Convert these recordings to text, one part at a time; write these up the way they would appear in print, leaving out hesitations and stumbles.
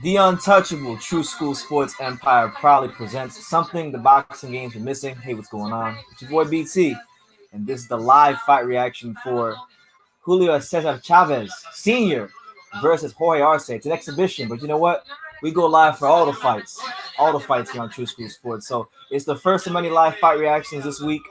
The untouchable True School Sports Empire proudly presents something the boxing games are missing. Hey, what's going on? It's your boy BT, and this is the live fight reaction for Julio Cesar Chavez Sr. versus Jorge Arce. It's an exhibition, but you know what? We go live for all the fights here on True School Sports. So it's the first of many live fight reactions this week.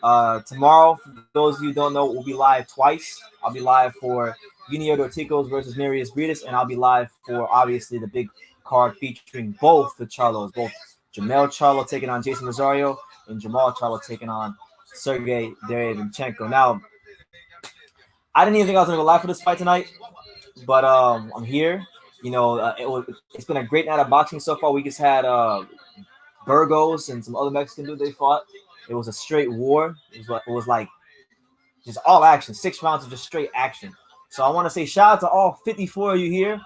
Tomorrow, for those of you who don't know, we'll be live twice. I'll be live for Junior Dorticos versus Marius Bridas, and I'll be live for, obviously, the big card featuring both the Charlos, both Jamel Charlo taking on Jason Rosario and Jamal Charlo taking on Sergey Derevinchenko. Now, I didn't even think I was going to go live for this fight tonight, but I'm here. You know, it's been a great night of boxing so far. We just had Burgos and some other Mexican dudes they fought. It was a straight war. It was like just all action, 6 rounds of just straight action. So I want to say shout out to all 54 of you here.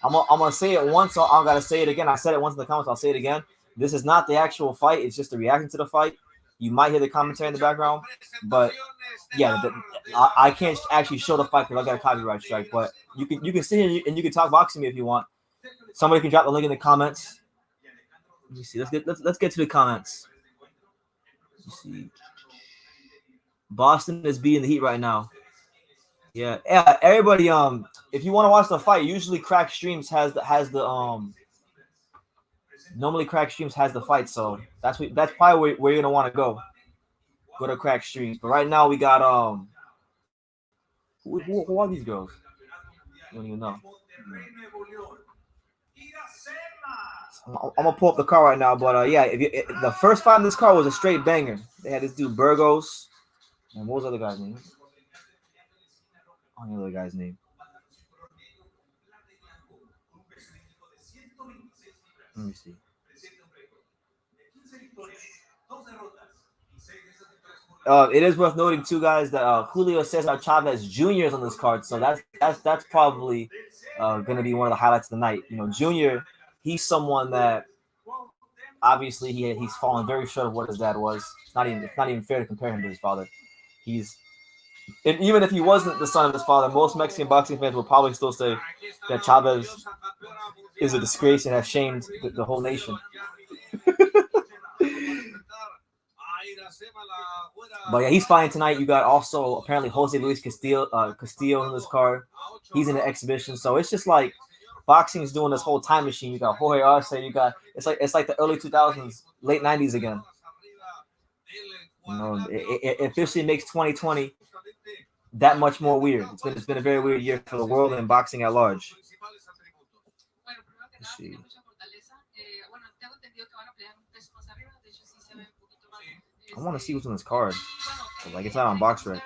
I'm gonna say it once, so I'm gonna say it again. I said it once in the comments. I'll say it again. This is not the actual fight. It's just the reaction to the fight. You might hear the commentary in the background, but yeah, I can't actually show the fight because I got a copyright strike. But you can sit here and you can talk boxing me if you want. Somebody can drop the link in the comments. Let me see. Let's get to the comments. Let's see. Boston is beating the Heat right now. Yeah, everybody. If you want to watch the fight, usually Crack Streams normally Crack Streams has the fight, so that's probably where you're gonna want to go. Go to Crack Streams. But right now we got who are these girls? You don't even know. I'm gonna pull up the car right now, but yeah, the first fight in this car was a straight banger. They had this dude Burgos, and what was the other guy's name? I don't know the other guy's name. Let me see. It is worth noting too, guys, that Julio Cesar Chavez Jr. is on this card, so that's probably going to be one of the highlights of the night. You know, Junior, he's someone that obviously he's fallen very short of what his dad was. It's not even fair to compare him to his father. And even if he wasn't the son of his father, most Mexican boxing fans will probably still say that Chavez is a disgrace and has shamed the whole nation. But yeah, he's fighting tonight. You got also apparently Jose Luis Castillo in this card. He's in the exhibition, so it's just like boxing is doing this whole time machine. You got Jorge Arce. It's like the early 2000s, late 90s again. You know, it officially makes 2020 that much more weird. It's been a very weird year for the world and boxing at large. Let's see. I want to see what's on this card. Like, it's not on BoxRec.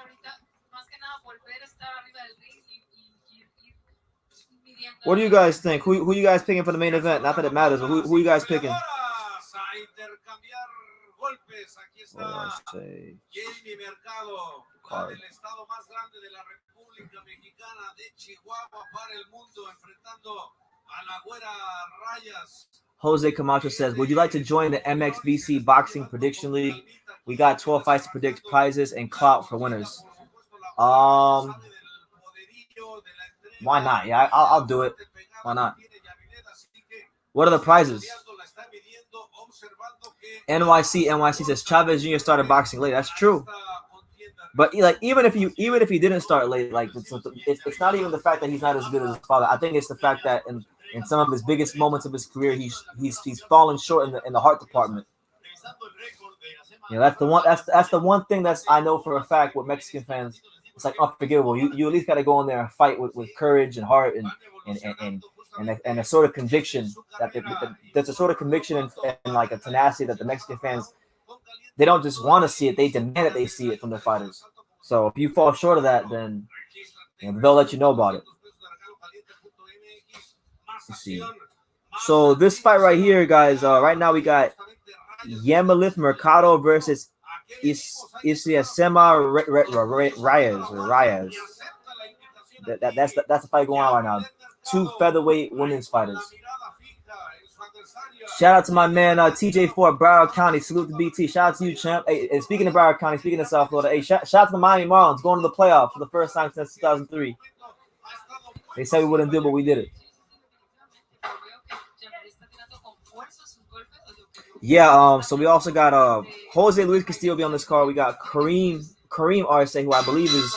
What do you guys think? Who you guys picking for the main event? Not that it matters, but who you guys picking? What do I say? Card. Jose Camacho says, would you like to join the MXBC Boxing Prediction League? We got 12 fights to predict prizes and clout for winners. Why not? Yeah, I'll do it. Why not? What are the prizes? NYC says Chavez Jr. started boxing late. That's true. But like even if he didn't start late, like it's not even the fact that he's not as good as his father. I think it's the fact that in some of his biggest moments of his career, he's fallen short in the heart department. You know, that's the one thing that's I know for a fact with Mexican fans. It's like unforgivable. You at least got to go in there and fight with courage and heart and a sort of conviction that's a sort of conviction and like a tenacity that the Mexican fans, they don't just want to see it, they demand that they see it from their fighters. So if you fall short of that, then they'll let you know about it. Let's see. So this fight right here, guys, right now we got Yemelith Mercado versus Isiasema Reyes. That's the fight going on right now. 2 featherweight women's fighters. Shout out to my man TJ4 Broward County. Salute to BT. Shout out to you, champ. Hey, and speaking of Broward County, speaking of South Florida, hey, shout out to the Miami Marlins going to the playoff for the first time since 2003. They said we wouldn't do it, but we did it. Yeah, so we also got Jose Luis Castillo be on this card. We got Kareem Arce, who I believe is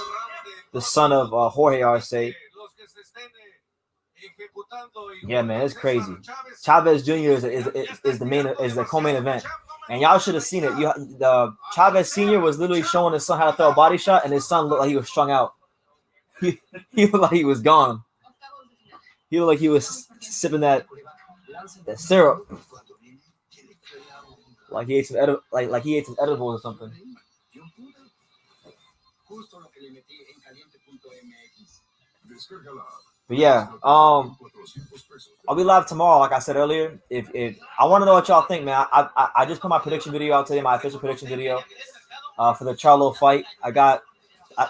the son of Jorge Arce. Yeah, man, it's crazy. Chavez Jr. is the co-main event, and y'all should have seen it. The Chavez Sr. was literally showing his son how to throw a body shot, and his son looked like he was strung out. He looked like he was gone. He looked like he was sipping that syrup, like he ate some edibles or something. But yeah, I'll be live tomorrow, like I said earlier. If I want to know what y'all think, man. I just put my prediction video out today, my official prediction video for the Charlo fight.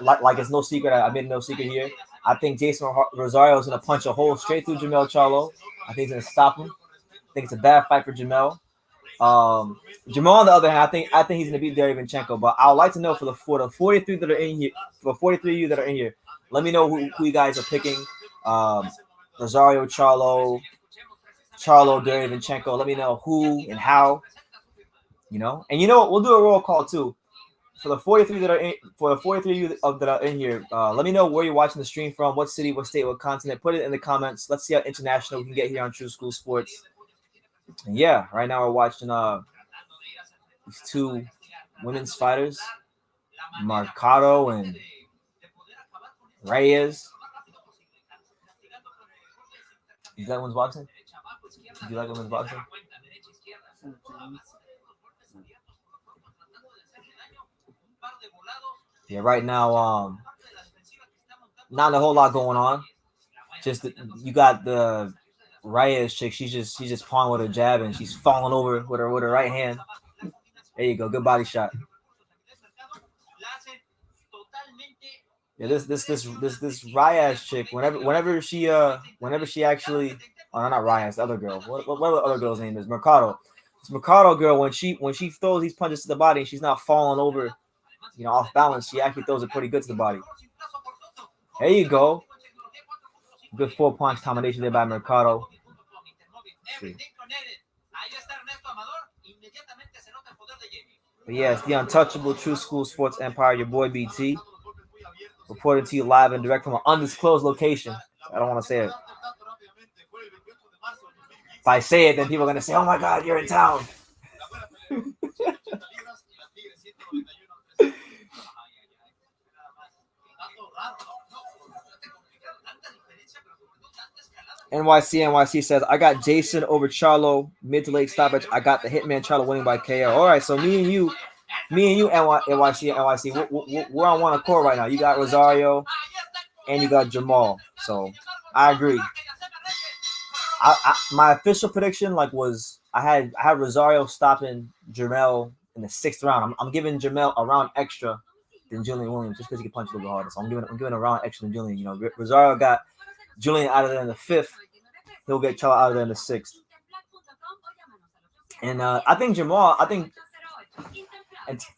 Like it's no secret. I made no secret here. I think Jason Rosario is gonna punch a hole straight through Jamel Charlo. I think he's gonna stop him. I think it's a bad fight for Jamel. Jamal, on the other hand, I think he's gonna beat Derevyanchenko. But I would like to know for the 43 that are in here, for 43 of you that are in here, let me know who you guys are picking. Rosario, Charlo, Derevyanchenko. Let me know who and how. And you know what? We'll do a roll call too. For the 43 that are in, for the 43 of you that are in here, let me know where you're watching the stream from, what city, what state, what continent. Put it in the comments. Let's see how international we can get here on True School Sports. And yeah, right now we're watching these two women's fighters, Mercado and Reyes. You like women's boxing? Do you like women's boxing? Yeah, right now, not a whole lot going on. You got the Reyes chick. She's just pawing with her jab and she's falling over with her right hand. There you go, good body shot. Yeah, this Reyes chick. Whenever she actually, oh, not Reyes, the other girl. What the other girl's name is? Mercado. This Mercado girl, when she throws these punches to the body and she's not falling over, off balance, she actually throws it pretty good to the body. There you go. Good 4-punch combination there by Mercado. But yeah, it's the untouchable True School Sports Empire, your boy BT. Reporting to you live and direct from an undisclosed location. I don't want to say it. If I say it, then people are going to say, oh my God, you're in town. NYC says, I got Jason over Charlo, mid to late stoppage. I got the Hitman Charlo winning by KO. All right, so me and you, NYC, we're on one accord right now. You got Rosario and you got Jamal. So I agree. My official prediction was I had Rosario stopping Jamel in the 6th round. I'm giving Jamel a round extra than Julian Williams just because he can punch a little bit harder. So I'm giving a round extra than Julian. Rosario got Julian out of there in the 5th. He'll get Charlo out of there in the 6th. And I think Jamal, and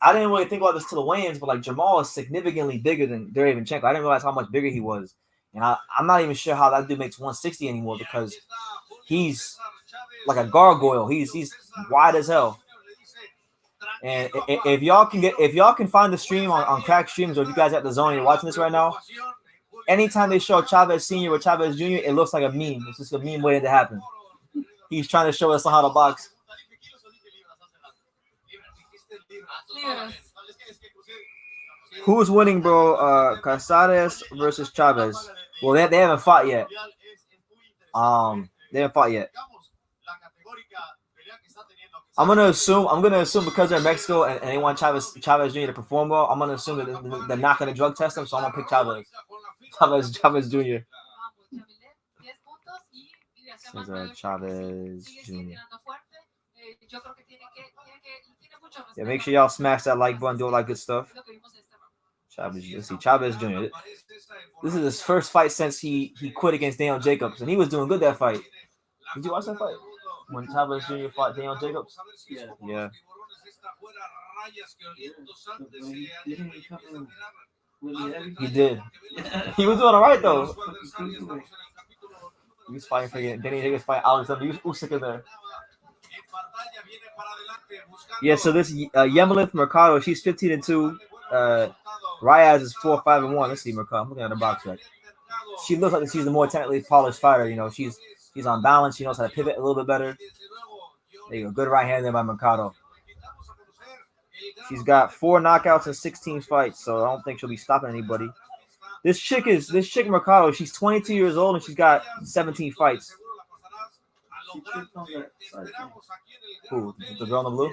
I didn't really think about this till the weigh-ins, but Jamal is significantly bigger than Derevyanchenko. I didn't realize how much bigger he was. And I'm not even sure how that dude makes 160 anymore because he's like a gargoyle. He's wide as hell. And if y'all can find the stream on Crack Streams, or if you guys at the Zone and you're watching this right now, anytime they show Chavez Sr. or Chavez Jr., it looks like a meme. It's just a meme waiting to happen. He's trying to show us how to box. Who's winning, bro? Casares versus Chavez. Well, they haven't fought yet. They haven't fought yet. I'm gonna assume because they're in Mexico and they want Chavez Jr. to perform well. I'm gonna assume that they're not gonna drug test him, so I'm gonna pick Chavez Jr. Chavez Jr. Yeah, make sure y'all smash that like button, do all that good stuff. Chavez Jr. This is his first fight since he quit against Daniel Jacobs, and he was doing good that fight. Did you watch that fight? When Chavez Jr. fought Daniel Jacobs? Yeah. He did. He was doing all right though. He was fighting for it. Then he was fighting Alexander Usyk in there. Yeah, so this Yemelin Mercado, she's 15-2. Reyes is 4-5-1. Let's see, Mercado. I'm looking at the box right. She looks like she's the more technically polished fighter. You know, she's on balance. She knows how to pivot a little bit better. There you go. Good right hand there by Mercado. She's got 4 knockouts in 16 fights, so I don't think she'll be stopping anybody. This chick Mercado. She's 22 years old and she's got 17 fights. Who? The girl in the blue?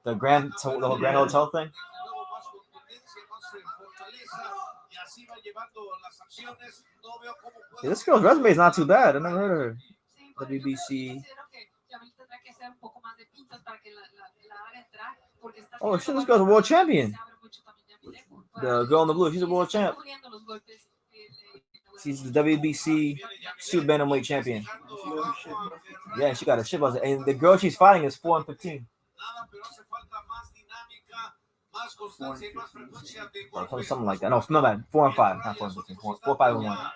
The Grand Hotel thing? Yeah, this girl's resume is not too bad. I never heard of her. WBC. Oh shit, this girl's a world champion. The girl in the blue, she's a world champ. She's the WBC super bantamweight champion. Yeah, she got a shit buzz. And the girl she's fighting is 4-15. Or something like that. No, no bad. 4-5, not 4-15. 4-5-1.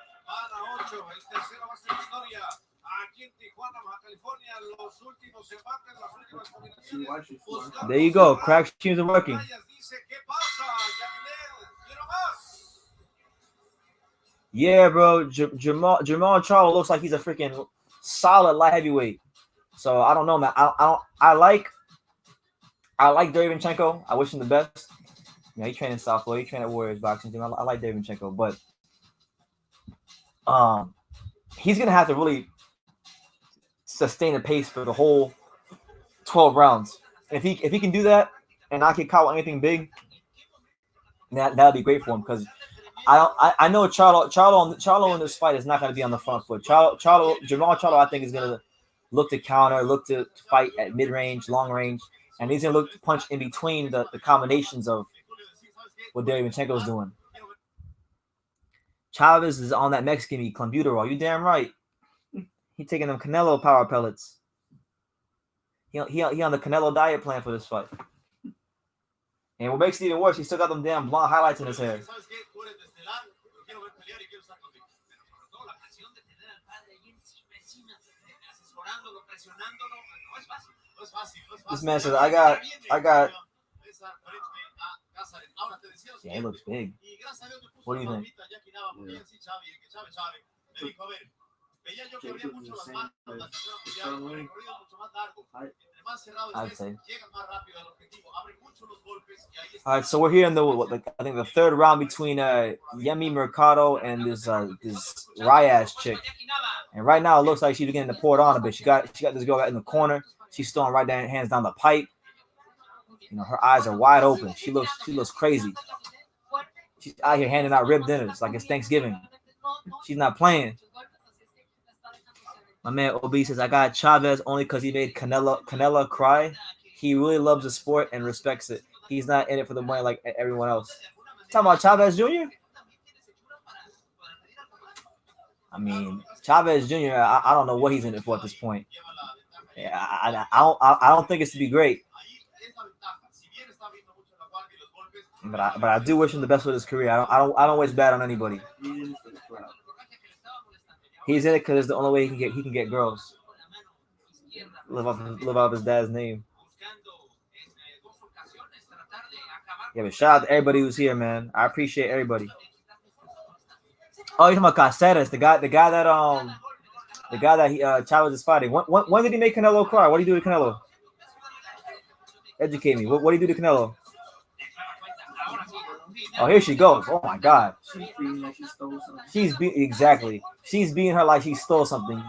There you go. Crack teams are working. Yeah, bro. Jamal Charlo looks like he's a freaking solid light heavyweight. So I don't know, man. I like Derevyanchenko. I wish him the best. Yeah, he trained in South Florida. He trained at Warriors boxing team. I like Derevyanchenko, but he's gonna have to really sustain the pace for the whole 12 rounds. If he can do that and not get caught with anything big, that'll be great for him. Because I know Charlo in this fight is not going to be on the front foot. Jamal Charlo, I think, is going to look to counter, look to fight at mid range, long range, and he's going to look to punch in between the combinations of what Derevyanchenko is doing. Chavez is on that Mexican meat, clenbuterol. You damn right. He taking them Canelo power pellets. He on the Canelo diet plan for this fight. And what makes it even worse, he still got them damn blonde highlights in his hair. This man says, I got. Yeah, he looks big. What do you think? I'd say. All right, so we're here in I think the third round between Yemi Mercado and this Reyes chick, and right now it looks like she's beginning to pour it on a bit. She got this girl right in the corner. She's throwing right down hands down the pipe. You know, her eyes are wide open. She looks crazy. She's out here handing out rib dinners like it's Thanksgiving. She's not playing. My man OB says, I got Chavez only because he made Canelo cry. He really loves the sport and respects it. He's not in it for the money like everyone else. Talking about Chavez Jr.? I mean, Chavez Jr., I don't know what he's in it for at this point. Yeah, I don't think it's to be great. But I do wish him the best with his career. I don't wish bad on anybody. He's in it because it's the only way he can get girls. Live off his dad's name. Yeah, but shout out to everybody who's here, man. I appreciate everybody. Oh, you're talking about Caceres, the guy that Chavez is fighting. When did he make Canelo cry? What do you do to Canelo? Educate me. What do you do to Canelo? Oh, here she goes. Oh my God. She's beating her like she stole something.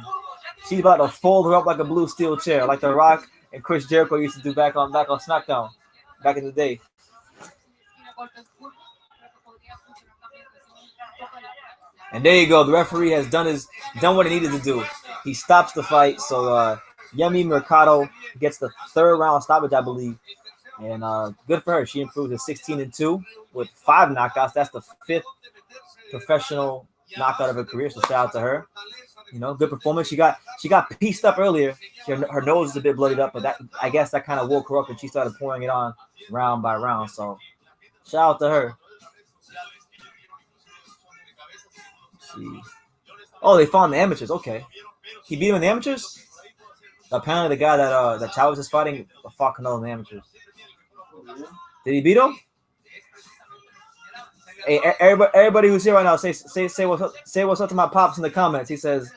She's about to fold her up like a blue steel chair, like The Rock and Chris Jericho used to do back on SmackDown, back in the day. And there you go. The referee has done what he needed to do. He stops the fight. So Yemi Mercado gets the third round stoppage, I believe. And good for her. She improved to 16-2 with 5 knockouts. That's the 5th professional knockout of her career. So shout out to her. You know, good performance. She got pieced up earlier. Her nose is a bit bloodied up, but I guess that kind of woke her up and she started pouring it on round by round. So Shout out to her. Let's see. Oh, they found the amateurs. Okay, he beat him in the amateurs. Apparently, the guy that Chavez is fighting fought Canelo in the amateurs. Did he beat him? Hey, everybody who's here right now, say what's up to my pops in the comments. He says,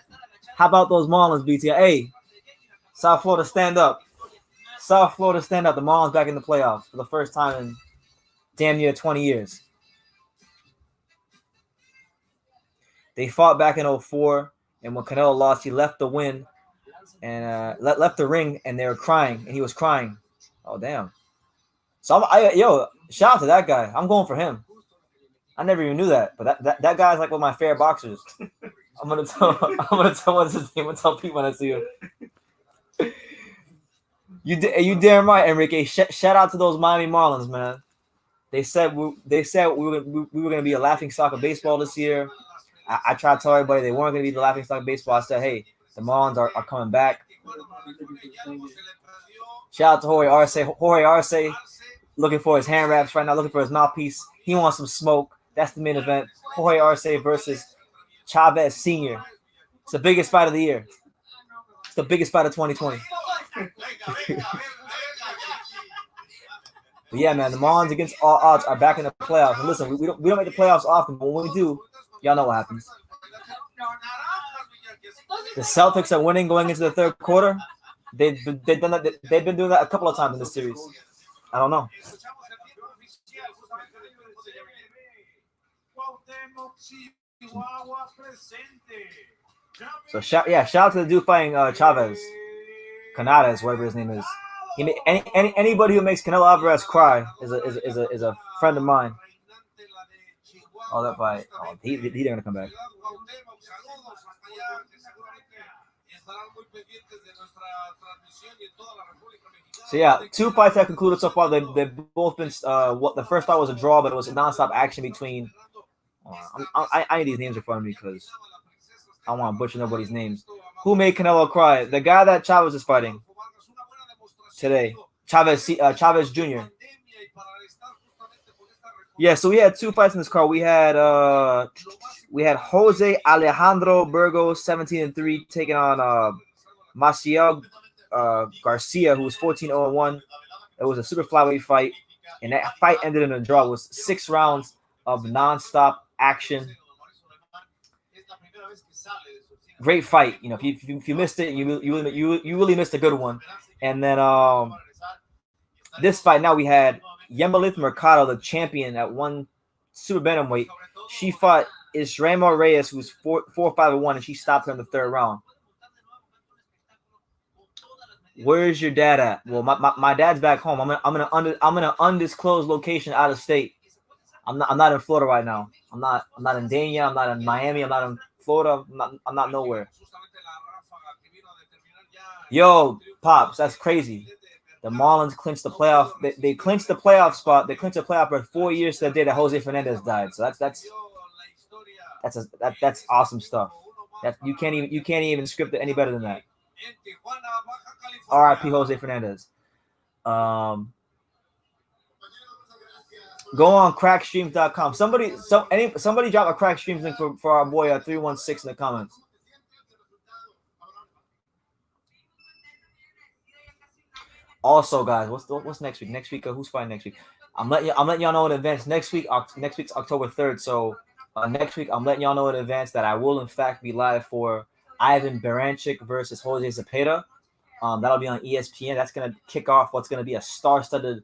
"How about those Marlins, BT? Hey, South Florida, stand up! South Florida, stand up! The Marlins back in the playoffs for the first time in damn near 20 years. They fought back in 2004, and when Canelo lost, he left the win and left the ring, and they were crying, and he was crying. Oh damn! So shout out to that guy. I'm going for him. I never even knew that, but that guy's like one of my favorite boxers. I'm gonna tell what's his name. I'm gonna tell people when I see him. You damn right, Enrique. Shout out to those Miami Marlins, man. They said we were gonna be a laughing stock of baseball this year. I tried to tell everybody they weren't gonna be the laughing stock of baseball. I said, hey, the Marlins are coming back. Shout out to Jorge Arce. Jorge Arce looking for his hand wraps right now, looking for his mouthpiece. He wants some smoke. That's the main event. Jorge Arce versus Chavez Sr. It's the biggest fight of the year. It's the biggest fight of 2020. But yeah, man, the Marlins against all odds are back in the playoffs. And listen, we don't make the playoffs often, but when we do, y'all know what happens. The Celtics are winning going into the third quarter. They've been doing that a couple of times in this series. I don't know. So shout out to the dude fighting Chavez, Canales, whatever his name is. Anybody who makes Canelo Alvarez cry is a friend of mine. Oh, that fight. Oh, he's gonna come back. So yeah, 2 fights have concluded so far. They've both been the first fight was a draw, but it was a nonstop action between. I need these names in front of me because I don't want to butcher nobody's names. Who made Canelo cry? The guy that Chavez is fighting today, Chavez Jr. Yeah, so we had 2 fights in this card. We had Jose Alejandro Burgos, 17-3, taking on Maciel Garcia, who was 14-0-1. It was a super flyweight fight, and that fight ended in a draw. It was 6 rounds of nonstop action. Great fight. You know, if you missed it, you really missed a good one. And then this fight now we had Yemelith Mercado, the champion at one super bantamweight. She fought Israel Reyes, who's 4-5-1, and she stopped her in the third round. Where's your dad at? Well, my dad's back home. I'm in an undisclosed location out of state. I'm not in Florida right now. I'm not in Dania. I'm not in Miami. I'm not in Florida. I'm not nowhere. Yo, Pops, that's crazy. The Marlins clinched the playoff. They clinched the playoff spot. They clinched the playoff for 4 years to the day that Jose Fernandez died. So that's awesome stuff. That you can't even script it any better than that. R.I.P. Jose Fernandez. Go on crackstreams.com. Somebody drop a crack streams link for our boy 316 in the comments. Also, guys, what's next week? Next week, who's fighting next week? I'm letting y'all know in advance. Next week's October 3rd. So next week, I'm letting y'all know in advance that I will in fact be live for Ivan Baranchik versus Jose Zepeda. That'll be on ESPN. That's gonna kick off what's gonna be a star-studded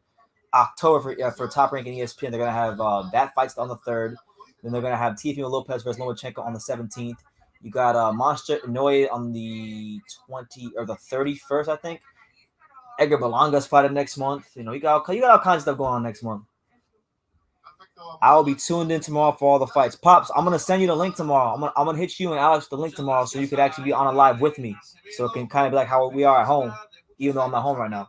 October for Top Rank and ESPN. They're gonna have that fight's on the 3rd. Then they're gonna have Teofimo Lopez versus Lomachenko on the 17th. You got Monster Inoue on the 31st, I think. Edgar Berlanga's fighting next month. You know, you got all kinds of stuff going on next month. I will be tuned in tomorrow for all the fights. Pops, I'm gonna send you the link tomorrow. I'm gonna hit you and Alex the link tomorrow so you could actually be on a live with me. So it can kind of be like how we are at home, even though I'm not home right now.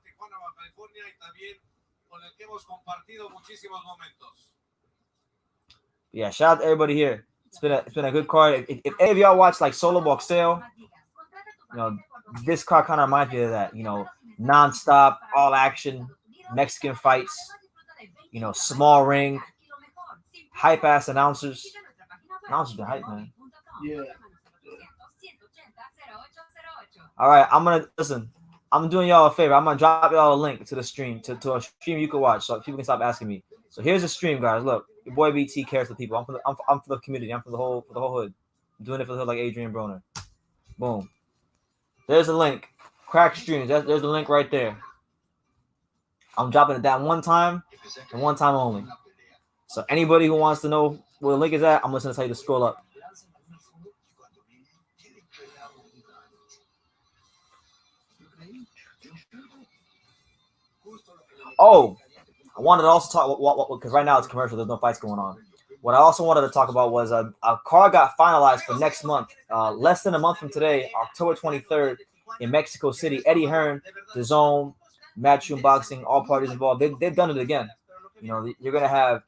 Yeah, shout out to everybody here. It's been a good card. If any of y'all watch like Solo Boxeo, you know, this card kind of reminds me of that. You know, nonstop, all action, Mexican fights. small ring, hype ass announcers. Announcers been hype, man. Yeah. All right, I'm doing y'all a favor. I'm gonna drop y'all a link to the stream to a stream you can watch, so people can stop asking me. So here's the stream, guys. Look, your boy BT cares for people. I'm for the community. I'm for the whole hood. I'm doing it for the hood like Adrian Broner. Boom. There's a link. Crack streams. There's the link right there. I'm dropping it down one time and one time only. So anybody who wants to know where the link is at, I'm just gonna tell you to scroll up. Oh, I wanted to also talk because right now it's commercial. There's no fights going on. What I also wanted to talk about was a card got finalized for next month, less than a month from today, October 23rd, in Mexico City. Eddie Hearn, DAZN, Matchroom Boxing, all parties involved. They've done it again. You're gonna have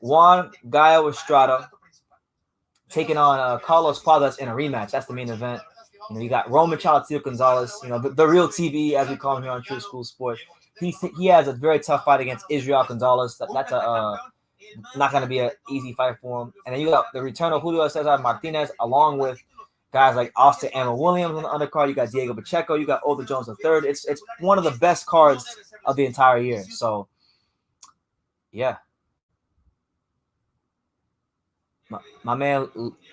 Juan Gallo Estrada taking on Carlos Pazas in a rematch. That's the main event. You got Roman Cholatito Gonzalez, the real TV, as we call him here on True School Sports. He has a very tough fight against Israel Gonzalez. That's not going to be an easy fight for him. And then you got the return of Julio Cesar Martinez, along with guys like Austin Emma Williams on the undercard. You got Diego Pacheco. You got Otha Jones III. It's one of the best cards of the entire year. So, yeah. My man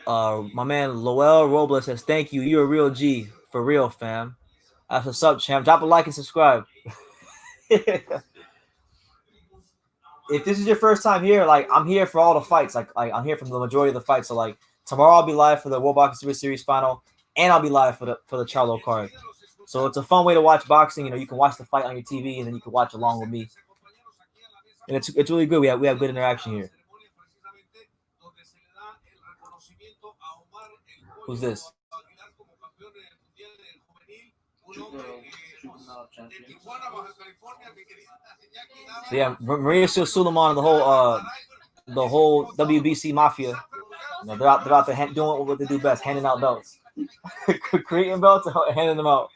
Lowell Robles says, "Thank you. You're a real G. For real, fam. That's what's up, champ. Drop a like and subscribe." If this is your first time here, I'm here for all the fights. I'm here for the majority of the fights. So tomorrow I'll be live for the World Boxing Super Series final, and I'll be live for the Charlo card. So it's a fun way to watch boxing. You can watch the fight on your TV, and then you can watch along with me. And it's really good. We have good interaction here. Who's this? So yeah, Mauricio Suleiman, the whole WBC mafia. They're out there doing what they do best, handing out belts, creating belts, and handing them out.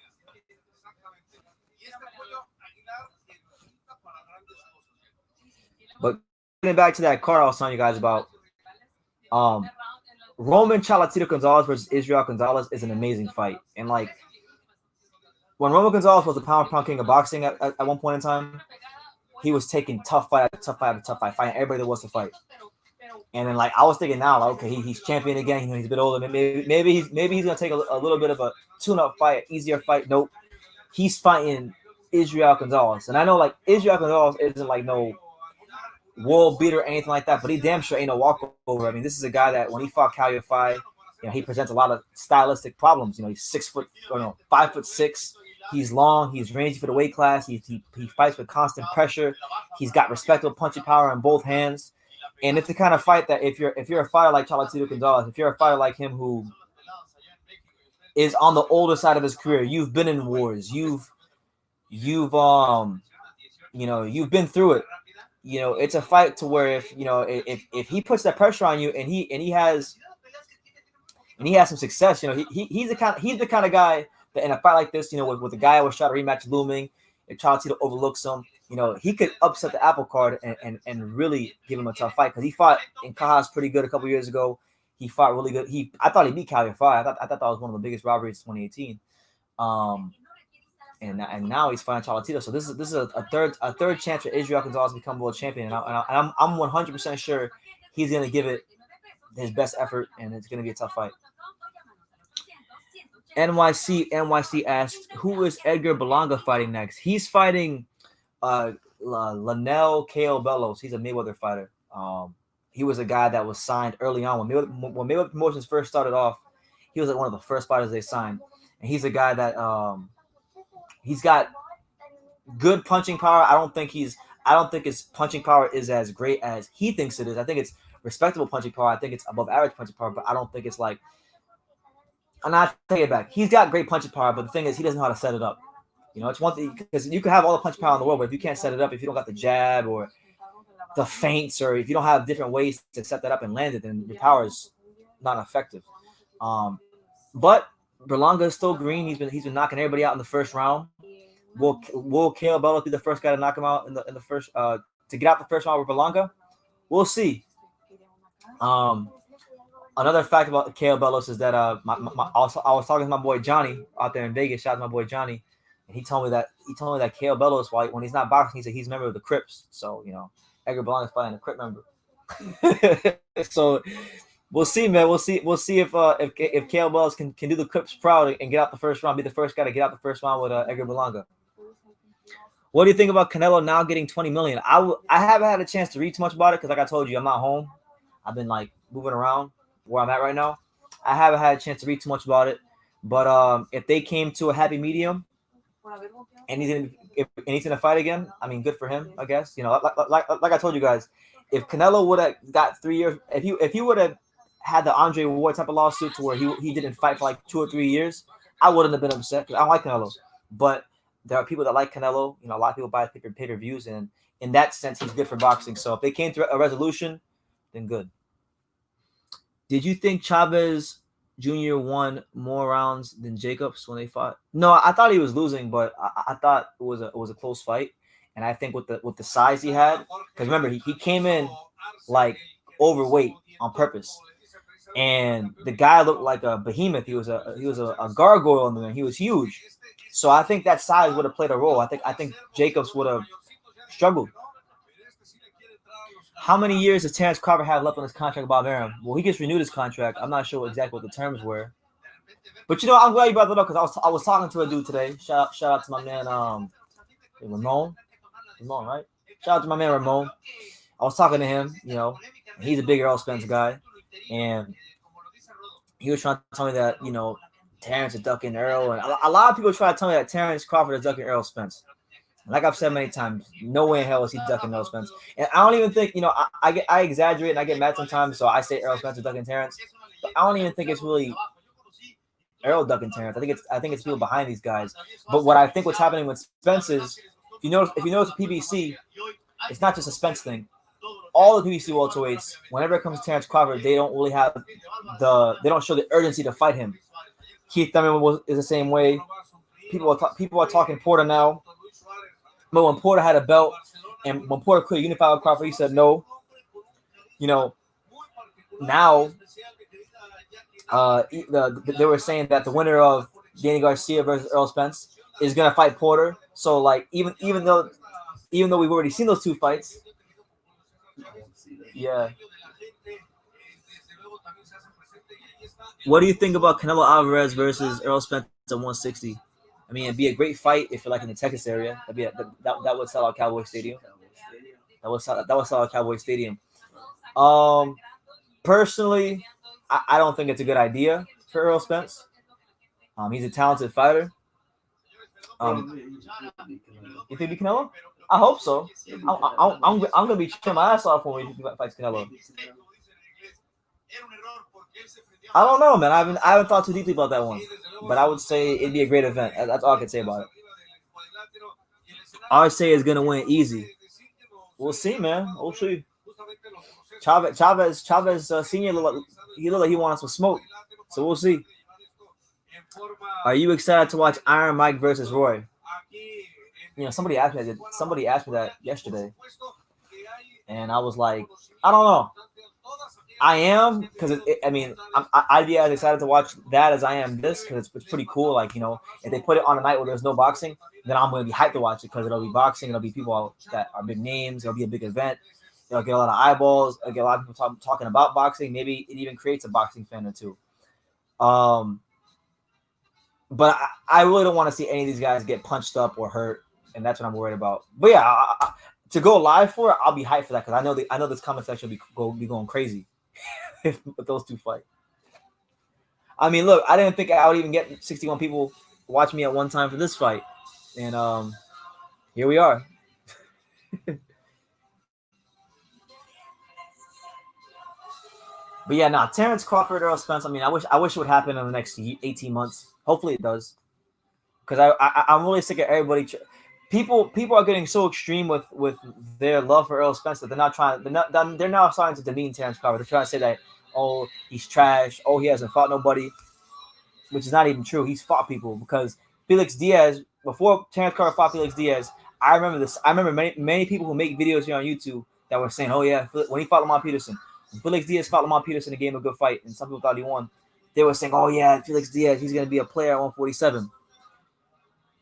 But getting back to that card I was telling you guys about, Roman Cholatito Gonzalez versus Israel Gonzalez is an amazing fight. And when Roman Gonzalez was the pound king of boxing at one point in time, he was taking tough fight after tough fight after tough fight, fighting everybody that wants to fight. And then I was thinking now, okay, he's champion again. He's a bit older. Maybe he's gonna take a little bit of a tune-up fight, easier fight. Nope, he's fighting Israel Gonzalez, and I know Israel Gonzalez isn't no world beater or anything like that, but he damn sure ain't no walkover. I mean, this is a guy that when he fought Calio Five, he presents a lot of stylistic problems. He's 5'6". He's long. He's rangy for the weight class. He fights with constant pressure. He's got respectable punching power in both hands. And it's the kind of fight that if you're a fighter like Cholatito Gonzalez, if you're a fighter like him who is on the older side of his career, you've been in wars, you've been through it. It's a fight to where if he puts that pressure on you and he has some success, he's the kind of guy that in a fight like this, with the guy who was trying to rematch looming, if Cholatito overlooks him, he could upset the apple card and really give him a tough fight, because he fought in Cajas pretty good a couple years ago. He fought really good. I thought he beat Calio Five. I thought that was one of the biggest robberies of 2018. And now he's fighting Cholatito. So this is a third chance for Israel Gonzalez to become world champion. And I'm 100% sure he's gonna give it his best effort, and it's gonna be a tough fight. NYC asks, who is Edgar Berlanga fighting next? He's fighting Lanel K.O. Bellows. He's a Mayweather fighter. He was a guy that was signed early on when Mayweather Promotions first started off. He was one of the first fighters they signed, and he's a guy that he's got good punching power. I don't think his punching power is as great as he thinks it is. I think it's respectable punching power. I think it's above average punching power, but I don't think it's I'm not taking it back. He's got great punching power, but the thing is, he doesn't know how to set it up. It's one thing, because you can have all the punch power in the world, but if you can't set it up, if you don't got the jab or the feints, or if you don't have different ways to set that up and land it, then your power is not effective. But Berlanga is still green. He's been knocking everybody out in the first round. Will Caleb Bellows be the first guy to knock him out in the first to get out the first round with Berlanga? We'll see. Another fact about Caio Bellos is that also I was talking to my boy Johnny out there in Vegas. Shout out to my boy Johnny, and he told me that Caio Bellos, when he's not boxing, he's a member of the Crips. So Edgar Berlanga's fighting a Crip member. So we'll see, man. We'll see if Caio Bellos can do the Crips proud and get out the first round, be the first guy to get out the first round with Edgar Berlanga. What do you think about Canelo now getting $20 million? I haven't had a chance to read too much about it because, like I told you, I'm not home. I've been moving around where I'm at right now. I haven't had a chance to read too much about it. But if they came to a happy medium and he's gonna fight again, I mean, good for him, I guess. Like I told you guys, if Canelo would have got 3 years, if he would have had the Andre Ward type of lawsuit to where he didn't fight for 2 or 3 years, I wouldn't have been upset because I like Canelo. But there are people that like Canelo. A lot of people buy pay-per-views, and in that sense, he's good for boxing. So if they came to a resolution, then good. Did you think Chavez Jr. won more rounds than Jacobs when they fought? No, I thought he was losing, but I thought it was a close fight. And I think with the size he had, because remember he came in overweight on purpose, and the guy looked like a behemoth. He was a gargoyle in the ring. He was huge. So I think that size would have played a role. I think Jacobs would have struggled. How many years does Terrence Crawford have left on his contract with Bob Arum? Well, he just renewed his contract. I'm not sure exactly what the terms were. But I'm glad you brought that up because I was talking to a dude today. Shout out to my man Ramon. Ramon, right? Shout out to my man Ramon. I was talking to him, he's a big Errol Spence guy. And he was trying to tell me that, Terrence is ducking Errol. And a lot of people try to tell me that Terrence Crawford is ducking Errol Spence. Like I've said many times, no way in hell is he ducking Errol Spence. And I don't even think, I exaggerate and I get mad sometimes, so I say Errol Spence is ducking Terrence. But I don't even think it's really Errol ducking Terrence. I think it's people behind these guys. But what I think what's happening with Spence is, if you notice PBC, it's not just a Spence thing. All the PBC welterweights, whenever it comes to Terrence Crawford, they don't really have they don't show the urgency to fight him. Keith Thurman is the same way. People are talking Porter now. But when Porter had a belt and when Porter could unify with Crawford, he said no. Now they were saying that the winner of Danny Garcia versus Errol Spence is gonna fight Porter. So even though we've already seen those two fights, yeah. What do you think about Canelo Alvarez versus Errol Spence at 160? I mean, it'd be a great fight if you're in the Texas area. That would sell out Cowboy Stadium. That would sell out Cowboy Stadium. Personally, I don't think it's a good idea for Errol Spence. He's a talented fighter. You think it'd be Canelo? I hope so. I'm gonna be cheering my ass off when he fights Canelo. I don't know, man. I haven't thought too deeply about that one, but I would say it'd be a great event. That's all I can say about it. Arce is gonna win easy. We'll see, man. We'll see. Chavez Senior looked like he wanted some smoke, so we'll see. Are you excited to watch Iron Mike versus Roy? Somebody asked me that yesterday, and I was like, I don't know. I am because I'd be as excited to watch that as I am this because it's pretty cool. If they put it on a night where there's no boxing, then I'm going to be hyped to watch it because it'll be boxing. It'll be people that are big names. It'll be a big event. It'll get a lot of eyeballs. It'll get a lot of people talking about boxing. Maybe it even creates a boxing fan or two. But I really don't want to see any of these guys get punched up or hurt, and that's what I'm worried about. But yeah, to go live for it, I'll be hyped for that because I know this comment section will be going crazy if those two fight. I mean, look, I didn't think I would even get 61 people watch me at one time for this fight, and here we are. But yeah, Terrence Crawford, Errol Spence. I mean, I wish it would happen in the next 18 months. Hopefully it does, because I'm really sick of everybody. People are getting so extreme with their love for Errol Spence that they're now starting to demean Terrence Crawford. They're trying to say that, oh, he's trash. Oh, he hasn't fought nobody, which is not even true. He's fought people because Felix Diaz, before Terrence Crawford fought Felix Diaz, I remember this. I remember many people who make videos here on YouTube that were saying, "Oh yeah, when he fought Lamar Peterson, when Felix Diaz fought Lamar Peterson in a game of good fight," and some people thought he won. They were saying, "Oh yeah, Felix Diaz, he's gonna be a player at 147."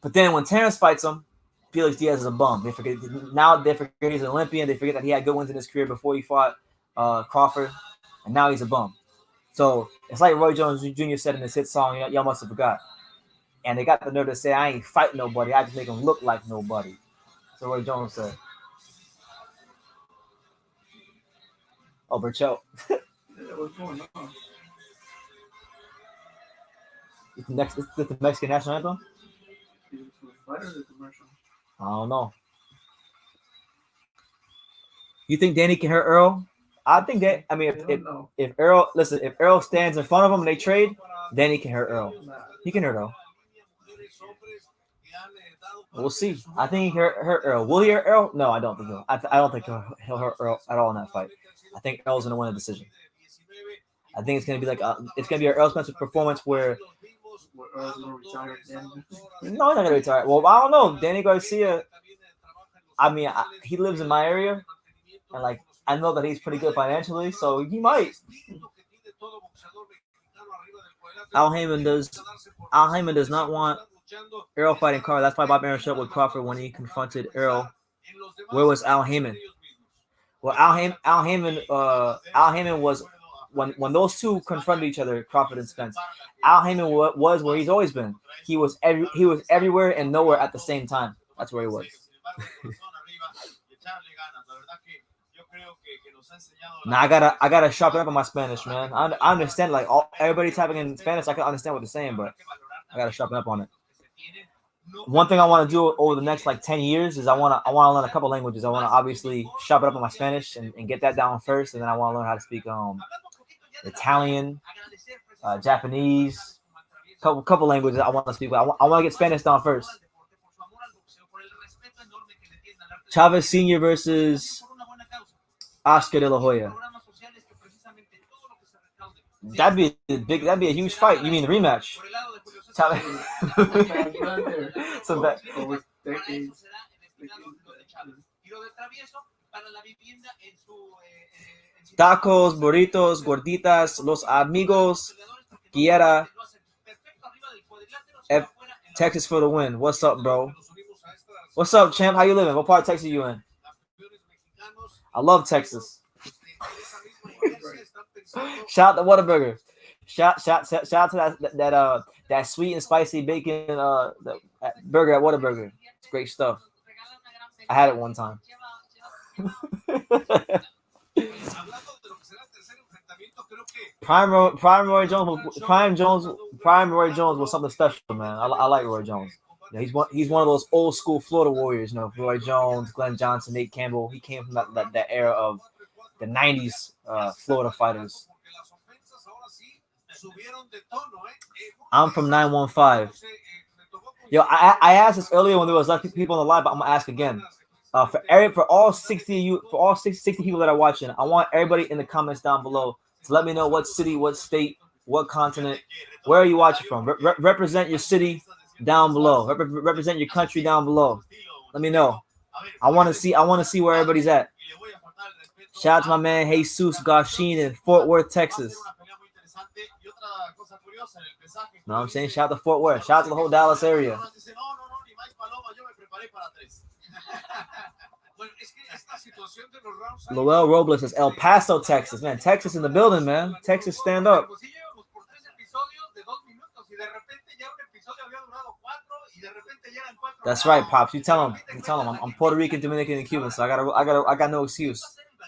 But then when Terrence fights him, Felix Diaz is a bum. They forget he's an Olympian. They forget that he had good wins in his career before he fought Crawford, and now he's a bum. So it's like Roy Jones Jr. said in his hit song, "Y'all must have forgot." And they got the nerve to say, "I ain't fighting nobody. I just make him look like nobody." So Roy Jones said. Oh, Burchell. What's going on? It's the Mexican national anthem? I don't know. You think Danny can hurt Earl? I think that. I mean, if Earl stands in front of him and they trade, Danny can hurt Earl. He can hurt Earl. We'll see. I think he can hurt Earl. Will he hurt Earl? No, I don't think he'll. I don't think he'll hurt Earl at all in that fight. I think Earl's gonna win a decision. I think it's gonna be like it's gonna be an Earl Spencer performance where. Earl's gonna retire. No, he's not gonna retire. Well, I don't know. Danny Garcia. I mean, he lives in my area, and like I know that he's pretty good financially, so he might. Al Heyman does not want Earl fighting Carl. That's why Bob Arum showed up with Crawford when he confronted Earl. Where was Al Heyman? Well, Al Heyman was when those two confronted each other, Crawford and Spence. Al Heyman was where he's always been. He was everywhere and nowhere at the same time. That's where he was. Now I gotta sharpen up on my Spanish, man. I understand like everybody typing in Spanish. I can understand what they're saying, but I gotta sharpen up on it. One thing I want to do over the next like 10 years is I want to learn a couple languages. I want to obviously sharpen up on my Spanish and get that down first, and then I want to learn how to speak Italian, Japanese, couple languages I want to speak. I want to get Spanish down first. Chavez Sr. versus Oscar De La Hoya. That'd be a huge fight. You mean the rematch? Tacos, burritos, gorditas, los amigos, quiera. Texas for the win. What's up, bro? What's up, champ? How you living? What part of Texas you in? I love Texas. Shout out to Whataburger. Shout to that sweet and spicy bacon burger at Whataburger. It's great stuff. I had it one time. Prime Roy Jones was something special, man. I like Roy Jones. You know, he's one of those old school Florida Warriors. You know, Roy Jones, Glenn Johnson, Nate Campbell. He came from that era of the '90s Florida fighters. I'm from 915. Yo, I asked this earlier when there was people on the live, but I'm gonna ask again. For all 60 people that are watching, I want everybody in the comments down below to let me know what city, what state, what continent, where are you watching from. Represent your city down below. Represent your country down below. Let me know. I want to see where everybody's at. Shout out to my man Jesus Gashin in Fort Worth, Texas. Know what I'm saying? Shout out to Fort Worth. Shout out to the whole Dallas area. Lowell Robles says El Paso, Texas. Man, Texas in the building, man. Texas, stand up. That's right, Pops. You tell him. I'm Puerto Rican, Dominican, and Cuban, so I got no excuse.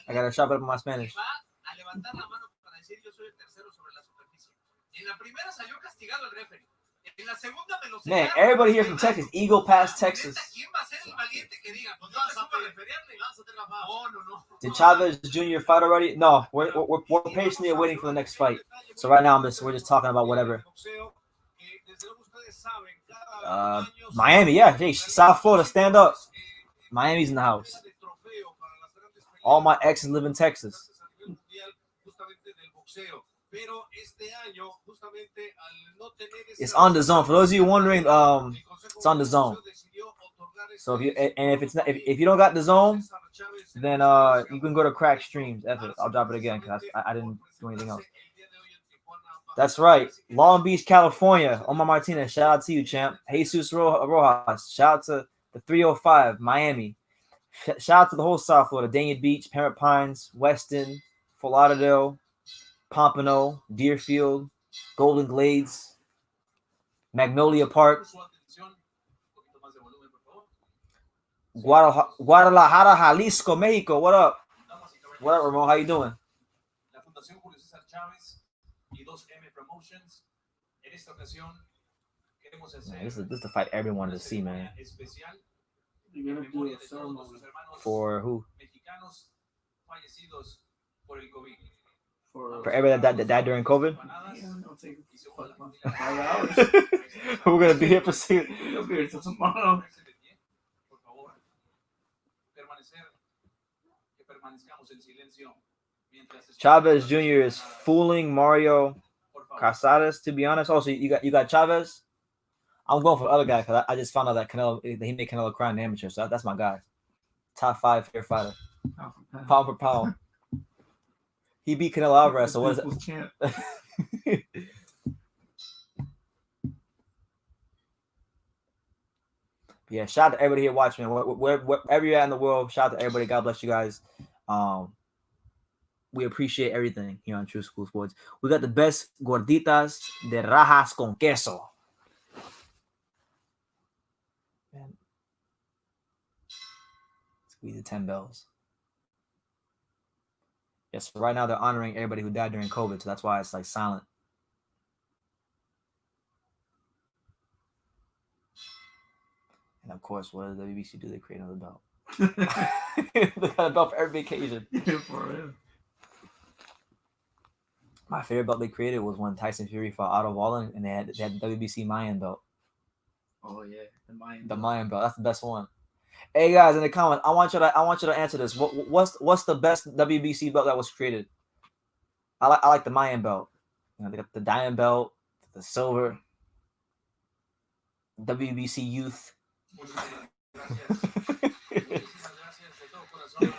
I gotta sharp up my Spanish. Man, everybody here from Texas. Eagle Pass, Texas. Did Chavez Jr. fight already? No, we're patiently waiting for the next fight. So right now we're just talking about whatever. Miami, yeah. Hey, South Florida, stand up. Miami's in the house. All my exes live in Texas. It's on DAZN. For those of you wondering, it's on DAZN. So if you don't got the zone, then you can go to Crack Streams. F it. I'll drop it again because I didn't do anything else. That's right. Long Beach, California. Omar Martinez, shout out to you, champ. Jesus Rojas, shout out to the 305, Miami. Shout out to the whole South Florida. Dania Beach, Parrot Pines, Weston, Fort Lauderdale, Pompano, Deerfield, Golden Glades, Magnolia Park, Guadalajara, Jalisco, Mexico. What up? What up, Ramon? How you doing? La Fundación Julio Cesar Chávez y DAZN Promotions. En esta ocasión queremos hacer Man, this is the fight everyone wanted to see, man. especial You're en gonna do memoria a de todos ceremony nuestros hermanos For who? mexicanos fallecidos por el COVID. for For everybody that died during COVID? Yeah, it'll take 5 hours. We're gonna be here for 6. You'll be here till tomorrow. Por favor, permanezcamos en silencio mientras Chavez Jr. is fooling Mario Casares, to be honest. Also, you got Chavez. I'm going for the other guy because I just found out that he made Canelo cry in the amateur, so that's my guy. Top 5 fair fighter, pound for pound. He beat Canelo Alvarez, so what is it? Champ. Yeah, shout out to everybody here watching. Wherever you're at in the world, shout out to everybody. God bless you guys. We appreciate everything here on True School Sports. We got the best gorditas de rajas con queso. Man. Squeeze the 10 bells. Yes, so right now they're honoring everybody who died during COVID, so that's why it's like silent. And of course, what does the WBC do? They create another belt. They got a belt for every occasion. Yeah, for real. My favorite belt they created was when Tyson Fury fought Otto Wallin, and they had the WBC Mayan belt. Oh yeah, The Mayan belt. That's the best one. Hey guys, in the comments, I want you to answer this. What's the best WBC belt that was created? I like the Mayan belt. You know, they got the diamond belt, the silver, WBC Youth.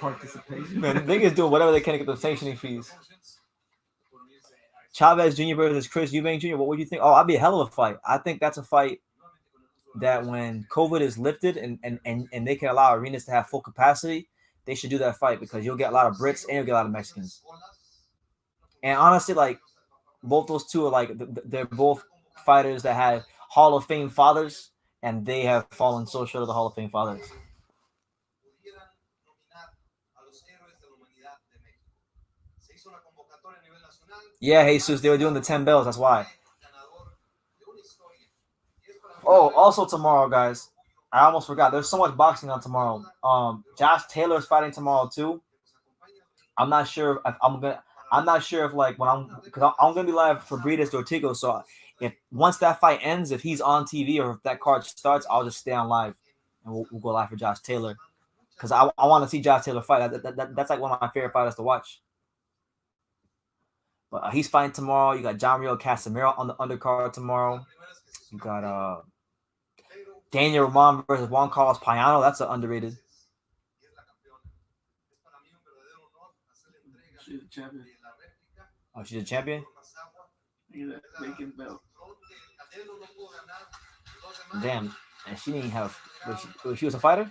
Participation. Man, they can do whatever they can to get the sanctioning fees. Chavez Jr. versus Chris Eubank Jr. What would you think? Oh, that'd be a hell of a fight. I think that's a fight that when COVID is lifted and they can allow arenas to have full capacity, they should do that fight because you'll get a lot of Brits and you'll get a lot of Mexicans. And honestly, like both those two are like they're both fighters that had Hall of Fame fathers, and they have fallen so short of the Hall of Fame fathers. Yeah, Jesus, they were doing the 10 bells. That's why. Oh, also tomorrow, guys. I almost forgot. There's so much boxing on tomorrow. Josh Taylor's fighting tomorrow too. I'm not sure if like because I'm gonna be live for Breeders Dortigo. So if once that fight ends, if he's on TV or if that card starts, I'll just stay on live and we'll go live for Josh Taylor because I want to see Josh Taylor fight. That's like one of my favorite fighters to watch. But he's fighting tomorrow. You got John Rio Casimiro on the undercard tomorrow. You got Daniel Roman versus Juan Carlos Payano. That's an underrated. She's a champion. Oh, she's a champion? Look at that vacant belt. Damn. And she didn't have... She was a fighter?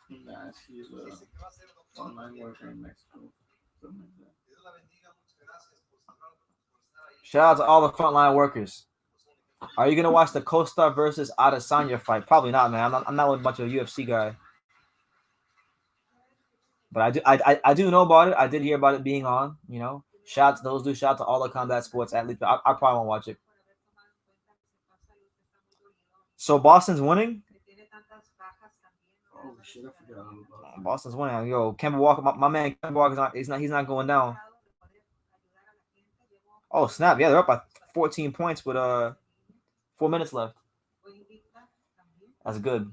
Nah, she's a online worker in Mexico. Something like that. Shout out to all the frontline workers. Are you going to watch the Costa versus Adesanya fight? Probably not, man. I'm not much of a UFC guy. But I do know about it. I did hear about it being on, you know. Shout out to those dudes. Shout out to all the combat sports athletes. I probably won't watch it. So Boston's winning? Oh shit, I forgot all about that. Boston's winning. Yo, Kemba Walker, my man Kemba Walker, he's not going down. Oh snap! Yeah, they're up by 14 points with 4 minutes left. That's good.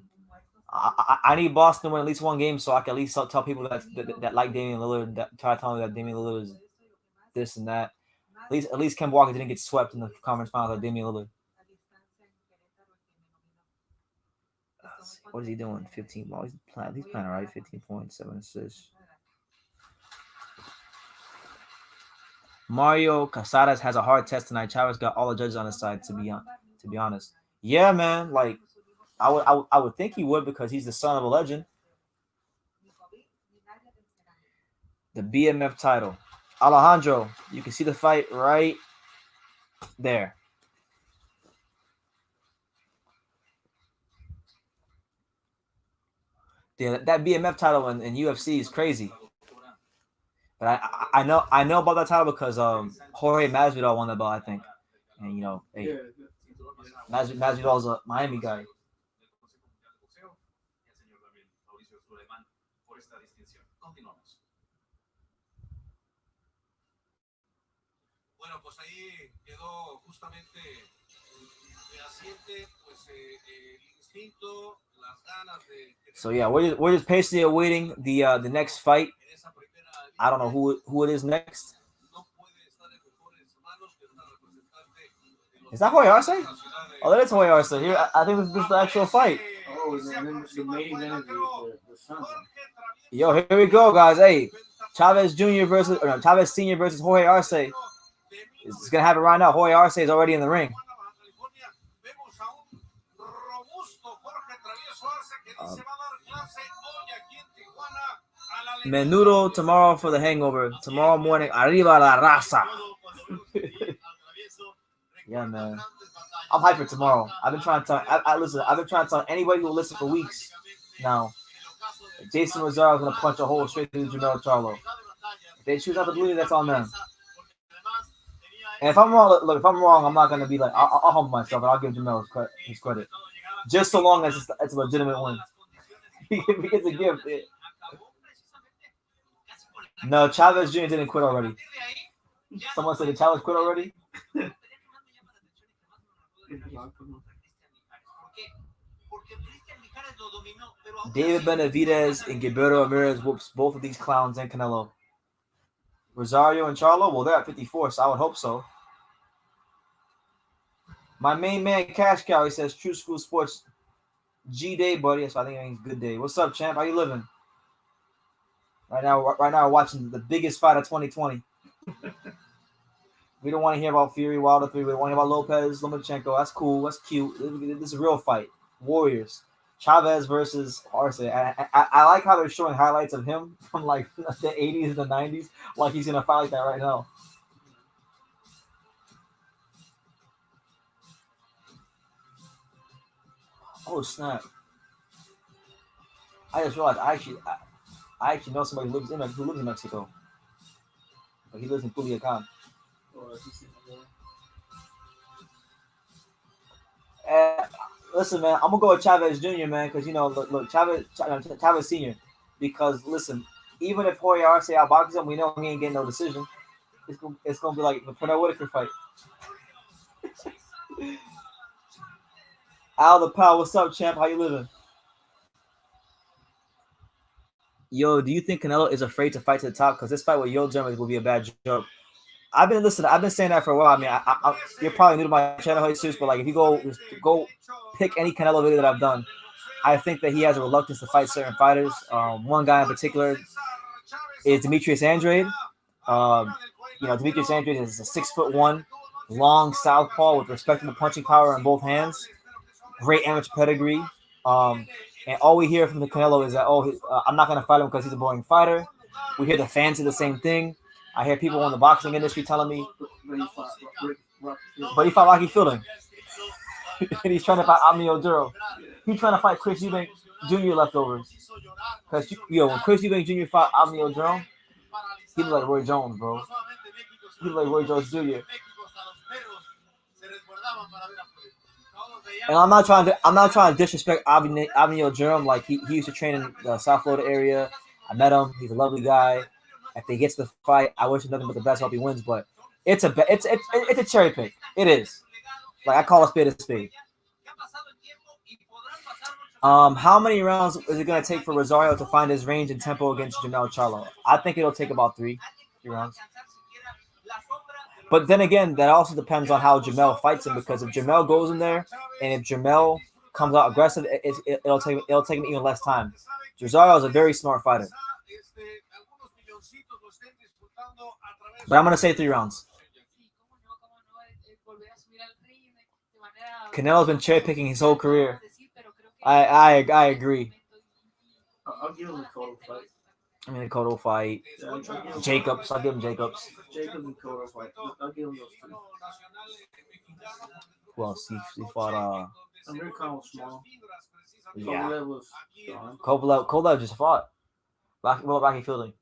I need Boston to win at least one game so I can at least tell people that like Damian Lillard, that try to tell me that Damian Lillard is this and that. At least Kemba Walker didn't get swept in the conference finals like Damian Lillard. What is he doing? 15 balls. He's playing all right. 15 points, 7 assists. Mario Casares has a hard test tonight. Chavez got all the judges on his side. To be honest, yeah, man. Like I would think he would because he's the son of a legend. The BMF title, Alejandro. You can see the fight right there. Yeah, that BMF title in UFC is crazy. But I know about that title because Jorge Masvidal won that belt, I think. And you know, hey, Masvidal's a Miami guy. Bueno, pues ahí quedó justamente fehaciente, pues el instinto, las ganas de. So yeah, we're just patiently awaiting the next fight. I don't know who it is next. Is that Jorge Arce? Oh, that is Jorge Arce. Here, I think this is the actual fight. Oh, the main event of the Sunday. Yo, here we go, guys. Hey, Chavez Jr. Chavez Sr. versus Jorge Arce. It's gonna happen right now. Jorge Arce is already in the ring. Menudo tomorrow for the hangover. Tomorrow morning, arriba la raza. Yeah, man. I'm hyped for tomorrow. I've been trying to tell. Listen. I've been trying to tell anybody who will listen for weeks now. Jason Rosario is gonna punch a hole straight through Jamel Charlo. If they choose not to believe, that's on them. And if I'm wrong, look. If I'm wrong, I'm not gonna be like. I'll humble myself and I'll give Jamel his credit. Just so long as it's a legitimate win. If he gets a gift. No, Chavez Jr. didn't quit already. Someone said, did Chavez quit already? David Benavidez and Gilberto Ramirez whoops both of these clowns and Canelo. Rosario and Charlo, well, they're at 54, so I would hope so. My main man, Cash Cow, he says, True School Sports G-Day, buddy. So I think it means good day. What's up, champ? How you living? Right now, we're watching the biggest fight of 2020. We don't want to hear about Fury, Wilder 3. We don't want to hear about Lopez, Lomachenko. That's cool. That's cute. This is a real fight. Warriors. Chavez versus Arce. I like how they're showing highlights of him from like the 80s and the 90s, like he's going to fight like that right now. Oh, snap. I just realized I actually know somebody who lives in Mexico. But he lives in Culiacan. Listen, man, I'm gonna go with Chavez Jr., man, because you know, look, Chavez Sr. Because listen, even if Jorge Arce outboxes him, we know he ain't getting no decision. It's gonna be like the Pernell Whitaker fight. Al the Pal, what's up, champ? How you living? Yo, do you think Canelo is afraid to fight to the top? Because this fight with Yo German will be a bad joke. I've been saying that for a while. I mean, you're probably new to my channel, Jesus, but like if you go pick any Canelo video that I've done, I think that he has a reluctance to fight certain fighters. One guy in particular is Demetrius Andrade. Demetrius Andrade is a 6'1", long southpaw with respectable punching power in both hands. Great amateur pedigree. And all we hear from the Canelo is that, I'm not going to fight him because he's a boring fighter. We hear the fans say the same thing. I hear people in the boxing industry telling me, but he fought Rocky Fielding. And he's trying to fight Amnio Duro. He's trying to fight Chris Eubank Jr. leftovers. Because, when Chris Eubank Jr. fought Amnio Duro, he looked like Roy Jones, bro. He looked like Roy Jones Jr. And I'm not trying to disrespect Amnio Duro. Like he used to train in the South Florida area. I met him. He's a lovely guy. If he gets the fight, I wish him nothing but the best. Hope he wins, but it's a cherry pick. It is. Like I call a spade a spade. How many rounds is it gonna take for Rosario to find his range and tempo against Jamel Charlo? I think it'll take about three rounds. But then again, that also depends on how Jamel fights him, because if Jamel goes in there and if Jamel comes out aggressive, it'll take him even less time. Rosario is a very smart fighter. But I'm gonna say 3 rounds. Canelo's been cherry picking his whole career. I agree. I'll give him a Cotto fight. I mean, a Cotto fight. Yeah, I'll give him Jacobs. I'll give him Jacobs. Jacobs and Cotto fight. I'll give him those 2. Who else? He fought. Amir Khan was small. Yeah. Kovalev was gone. Kovalev just fought. What about Rocky Fielding?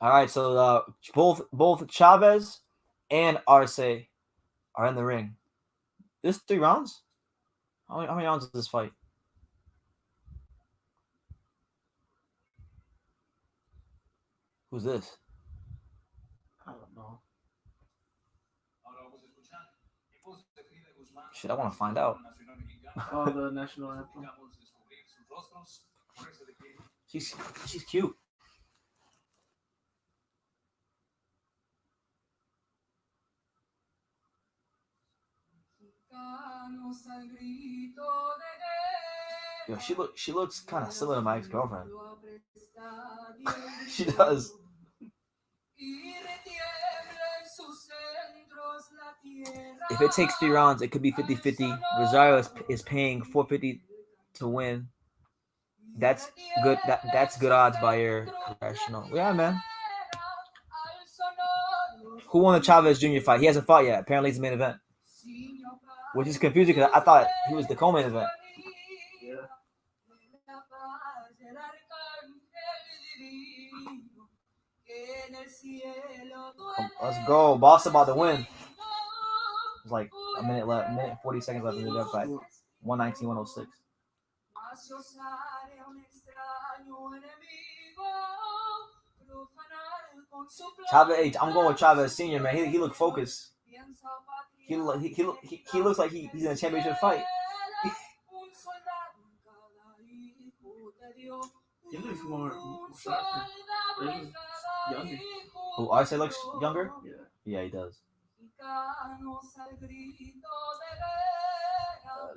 All right, so both Chavez and Arce are in the ring. This 3 rounds? How many rounds is this fight? Who's this? I don't know. Shit, I want to find out. Oh, the national anthem. She's cute. Yo, she looks kind of similar to my ex-girlfriend. She does. If it takes 3 rounds, it could be 50-50. Rosario is paying $450 to win. That's good. That's good odds by your professional. Yeah, man. Who won the Chavez Jr. fight? He hasn't fought yet. Apparently, it's the main event, which is confusing because I thought he was the co-main event. Yeah. Let's go. Boss about to win. It's like a minute left. A minute and 40 seconds left in the fight. 119-106. Chavez, I'm going with Chavez Senior, man. He looked focused. He looks like he's in a championship fight. He looks more sharper. Younger. Who, Arce looks younger? Yeah. Yeah, he does.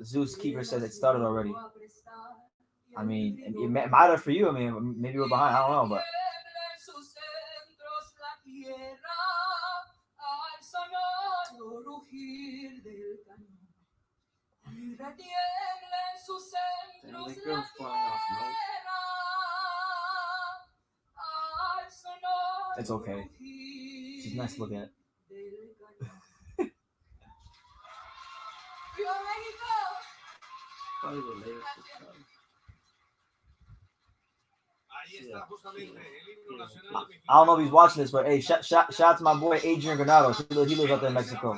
Zeus Keeper says it started already. I mean, it might have for you. I mean, maybe we're behind. I don't know, but. Damn, that girl's flying off note. It's okay. She's nice to look at. Probably related to Chavez. I don't know if he's watching this, but hey, shout out to my boy Adrian Granados. He lives out there in Mexico.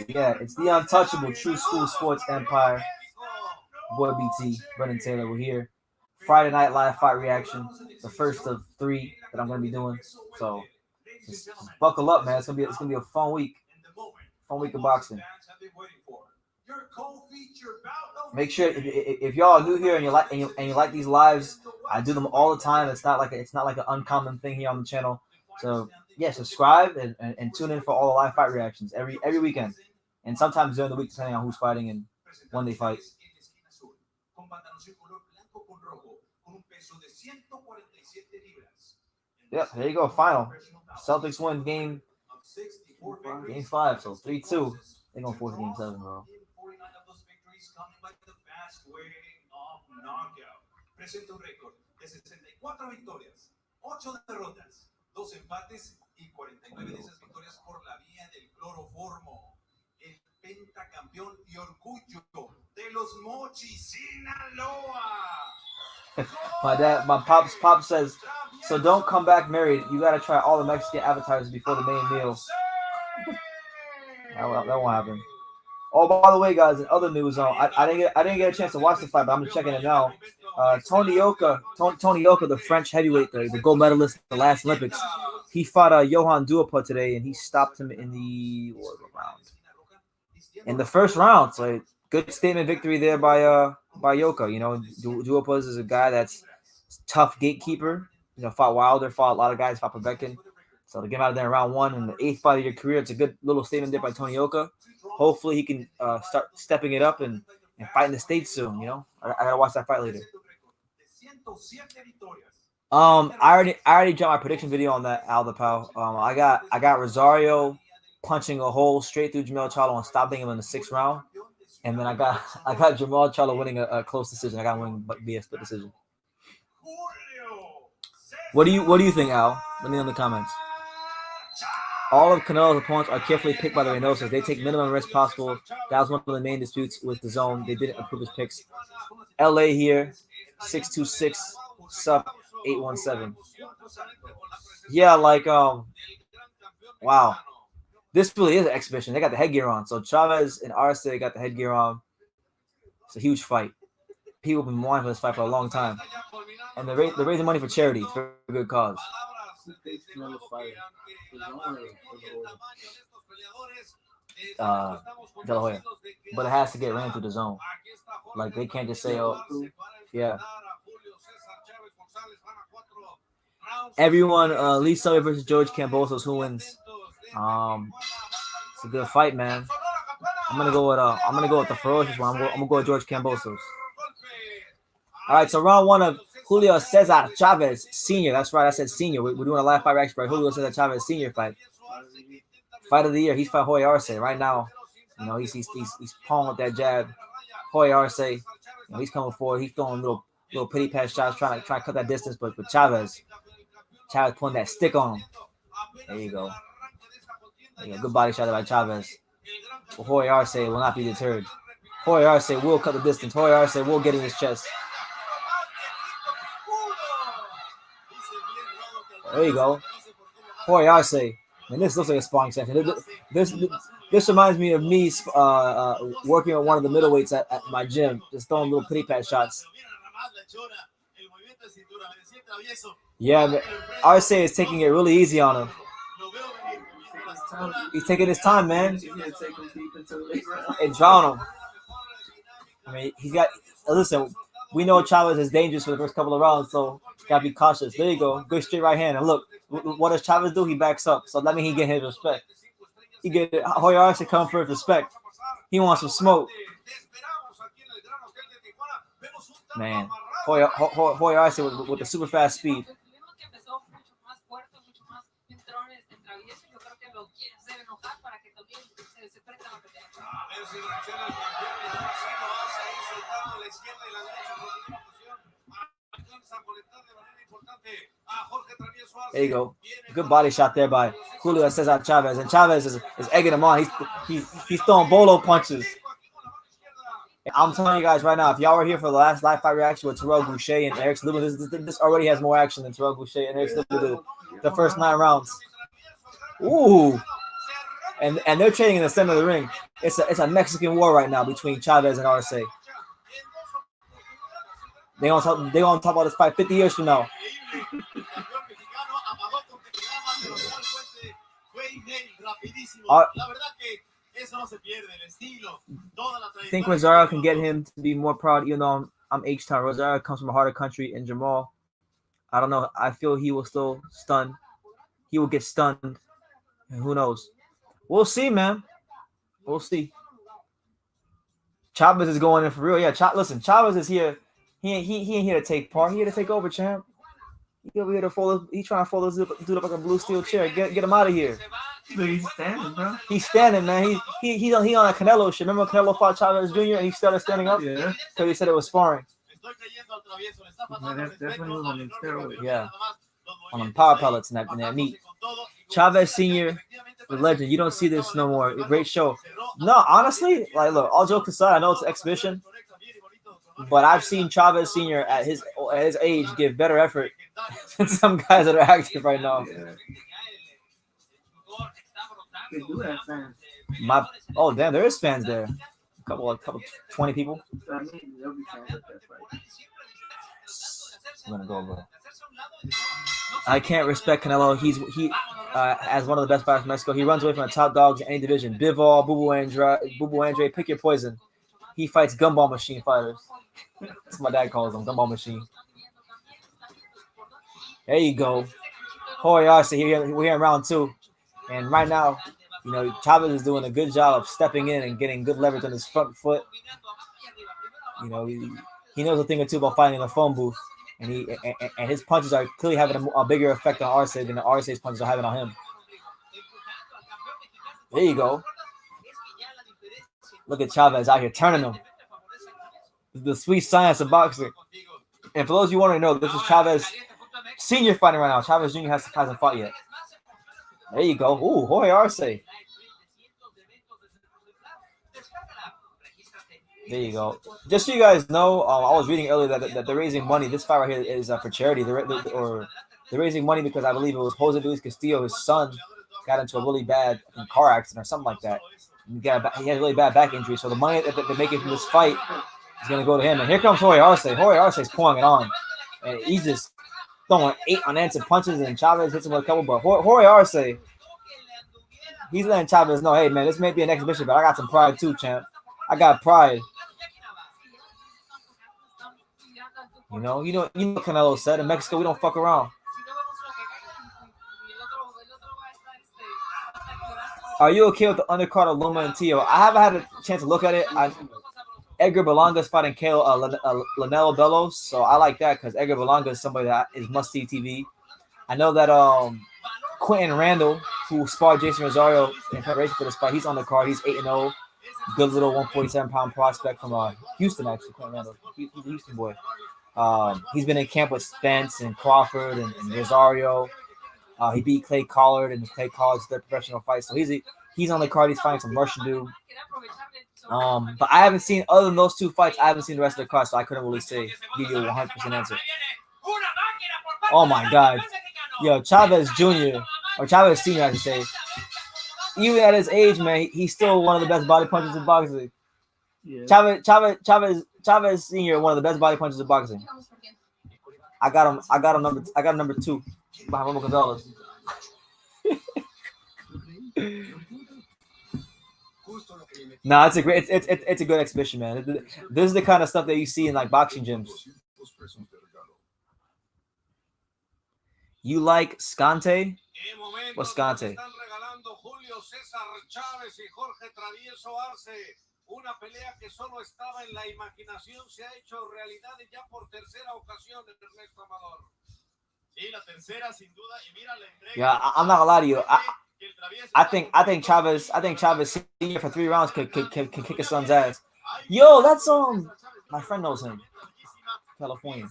Yeah, it's the untouchable True School Sports Empire. Boy BT, Brendan Taylor, we're here. Friday night live fight reaction, the first of 3 that I'm gonna be doing. So just buckle up, man. It's gonna be a fun week. Fun week of boxing. Make sure if y'all are new here and you like these lives, I do them all the time. It's not like an uncommon thing here on the channel. So yeah, subscribe and tune in for all the live fight reactions every weekend, and sometimes during the week depending on who's fighting and when they fight. Yep, there you go. Final. Celtics win game 5, so 3-2. They're gonna force game 7, bro. Presenta un récord de 64 victorias, 8 derrotas, 2 empates y 49 de esas victorias por la vía del cloroformo. El pentacampeón y orgullo de los Mochis, Sinaloa. My pops says, so don't come back married. You gotta try all the Mexican appetizers before the main meal. That won't happen. Oh, by the way, guys, in other news, I didn't get a chance to watch the fight, but I'm just checking it now. Tony Yoka, the French heavyweight, the gold medalist at the last Olympics, he fought Johan Duhaupas today, and he stopped him in the first round. So good statement victory there by Yoka. You know, Duhaupas is a guy that's tough gatekeeper. fought Wilder, fought a lot of guys, fought Povetkin. So to get him out of there in round 1 in the 8th fight of your career, it's a good little statement there by Tony Oka. Hopefully he can start stepping it up and fighting the States soon. I gotta watch that fight later. I already dropped my prediction video on that Aldo Pau. I got Rosario punching a hole straight through Jamal Charlo and stopping him in the 6th round, and then I got Jamal Charlo winning a close decision. I got him winning via split decision. What do you think, Al? Let me know in the comments. All of Canelo's opponents are carefully picked by the Reynosas. They take minimum risk possible. That was one of the main disputes with the DAZN. They didn't approve his picks. LA here, 626 sub 817. Yeah, wow. This really is an exhibition. They got the headgear on. So Chavez and Arce got the headgear on. It's a huge fight. People have been wanting for this fight for a long time. And they're raising money for charity for a good cause. De La Hoya. But it has to get ran through the DAZN. Like, they can't just say, oh, yeah. Everyone, Lee Sully versus George Kambosos. Who wins? It's a good fight, man. I'm gonna go with the ferocious one. I'm gonna go with George Kambosos. All right, so round 1 of Julio Cesar Chavez Sr. That's right, I said senior. We're doing a live fight reaction for Julio Cesar Chavez Sr. fight. Fight of the year. He's fighting Jorge Arce right now. He's pawing with that jab. Jorge Arce, he's coming forward. He's throwing little pity pat shots, trying to cut that distance. But with Chavez pulling that stick on him. There you go. Good body shot by Chavez. But Jorge Arce will not be deterred. Jorge Arce will cut the distance. Jorge Arce will get in his chest. There you go. Jorge Arce. And this looks like a sparring session. This reminds me of me working with one of the middleweights at my gym, just throwing little pity pat shots. Yeah, Arce is taking it really easy on him. He's taking his time, man. And drown him. I mean, he's got. Listen, we know Chavez is dangerous for the first couple of rounds, so gotta be cautious. There you go, good straight right hand. And look, what does Chavez do? He backs up. So that means he get his respect. He get Jorge Arce come for his respect. He wants some smoke. Man, Jorge Arce with the super fast speed. There you go. Good body shot there by Julio Cesar Chavez. And Chavez is egging him on. He's throwing bolo punches. I'm telling you guys right now, if y'all were here for the last live fight reaction with Terrell Boucher and Eric Slubin, this already has more action than Terrell Boucher and Eric Slubin did the first 9 rounds. Ooh. And they're trading in the center of the ring. It's a Mexican war right now between Chavez and Arce. They gonna talk about this fight 50 years from now. Think Rosario can get him to be more proud, even though I'm H-Town. Rosario comes from a harder country, and Jamal, I don't know. I feel he will still stun. He will get stunned. And who knows? We'll see, man. We'll see. Chavez is going in for real. Yeah, listen, Chavez is here. He ain't here to take part. He here to take over, champ. He over here to fold. He's trying to fold this dude up like a blue steel chair. Get him out of here. He's standing, bro. He's standing, man. He on a Canelo shit. Remember Canelo fought Chavez Jr. and he started standing up? Yeah. Because he said it was sparring. Yeah. On them power pellets and that meat. Chavez Sr., the legend. You don't see this no more. Great show. No, honestly, like, look, all jokes aside, I know it's an exhibition, but I've seen Chavez Sr. at his age give better effort than some guys that are active right now. Yeah. They do have fans. Oh, damn, there is fans there. A couple 20 people. So, I mean, there'll be fans at that fight. I'm gonna go over. I can't respect Canelo. He as one of the best fighters in Mexico. He runs away from the top dogs in any division. Bivol, Bubu Andre, pick your poison. He fights gumball machine fighters. That's what my dad calls them, gumball machine. There you go. Jorge Arce, we're here in round 2. And right now, Chavez is doing a good job of stepping in and getting good leverage on his front foot. He knows a thing or two about fighting in the phone booth. And his punches are clearly having a bigger effect on Arce than the Arce's punches are having on him. There you go. Look at Chavez out here turning him. The sweet science of boxing. And for those of you want to know, this is Chavez Senior fighting right now. Chavez Jr. hasn't fought yet. There you go. Ooh, Jorge Arce. There you go. Just so you guys know, I was reading earlier that they're raising money. This fight right here is for charity. They're raising money because I believe it was Jose Luis Castillo, his son, got into a really bad car accident or something like that. He had a really bad back injury. So the money that they're making from this fight is going to go to him. And here comes Jorge Arce. Jorge Arce is pouring it on. And he's just throwing 8 unanswered punches, and Chavez hits him with a couple. But Jorge Arce, he's letting Chavez know, hey, man, this may be an exhibition, but I got some pride too, champ. I got pride. You know Canelo said, in Mexico, we don't fuck around. Are you okay with the undercard of Loma and Tio? I haven't had a chance to look at it. Edgar Berlanga's fighting Lanello Bellows, so I like that because Edgar Berlanga is somebody that is must-see TV. I know that Quentin Randall, who sparred Jason Rosario in preparation for this fight, he's on the card. He's 8-0. Good little 147-pound prospect from Houston, actually. Quentin Randall. He's a Houston boy. He's been in camp with Spence and Crawford and Rosario. He beat Clay Collard in Clay Collard's third professional fight. So he's on the card. He's fighting some Russian dude. But I haven't seen, other than those 2 fights, I haven't seen the rest of the card, so I couldn't really give you a 100% answer. Oh my God. Yo, Chavez Jr., or Chavez Sr., I should say, even at his age, man, he's still one of the best body punchers in boxing. Yeah. Chavez Sr., one of the best body punchers in boxing. I got him number 2 behind Romo Gonzalez. No, it's a good exhibition, man. This is the kind of stuff that you see in like boxing gyms. You like Scante? What's Scante? Julio Cesar Chavez y Jorge Arce. Una pelea que solo estaba en la imaginación se ha hecho realidad y ya por tercera ocasión de Ernesto Amador. Sí, la tercera sin duda y mira la entrega. Yeah, I'm not gonna lie to you. I think Chavez Senior for 3 rounds could kick his son's ass. Yo, that's my friend knows him. California.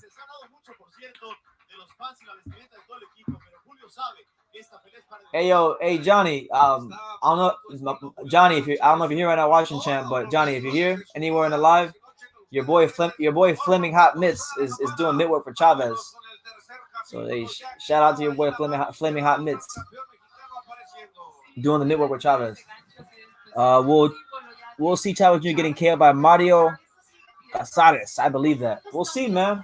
Hey Johnny. I don't know, Johnny. I don't know if you're here right now watching, champ, but Johnny, if you're here anywhere in the live, your boy Fleming Hot Mitts is doing mitt work for Chavez. So shout out to your boy Fleming Hot Mitts doing the mitt work with Chavez. We'll see Chavez Jr. getting KO'd by Mario Casares. I believe that. We'll see, man.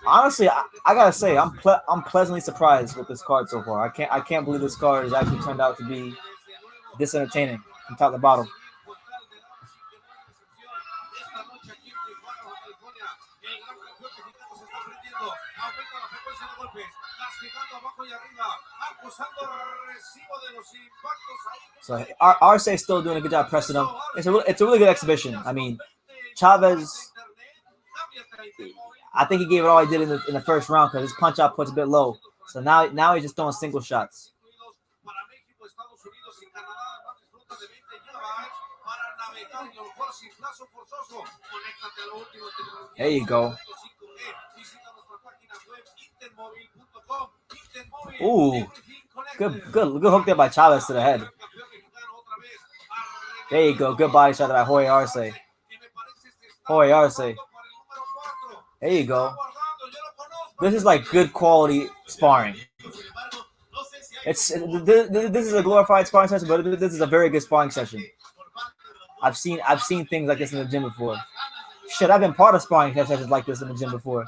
Honestly, I gotta say, I'm pleasantly surprised with this card so far. I can't believe this card has actually turned out to be this entertaining from top to bottom. So Arce is still doing a good job pressing him. It's a really good exhibition. I mean, Chavez, I think he gave it all he did in the first round because his punch output's a bit low. So now he's just throwing single shots. There you go. Ooh, good hook there by Chavez to the head. There you go. Good body shot by Jorge Arce. Jorge Arce. There you go. This is like good quality sparring. This is a glorified sparring session, but this is a very good sparring session. I've seen things like this in the gym before. Shit, I've been part of sparring sessions like this in the gym before.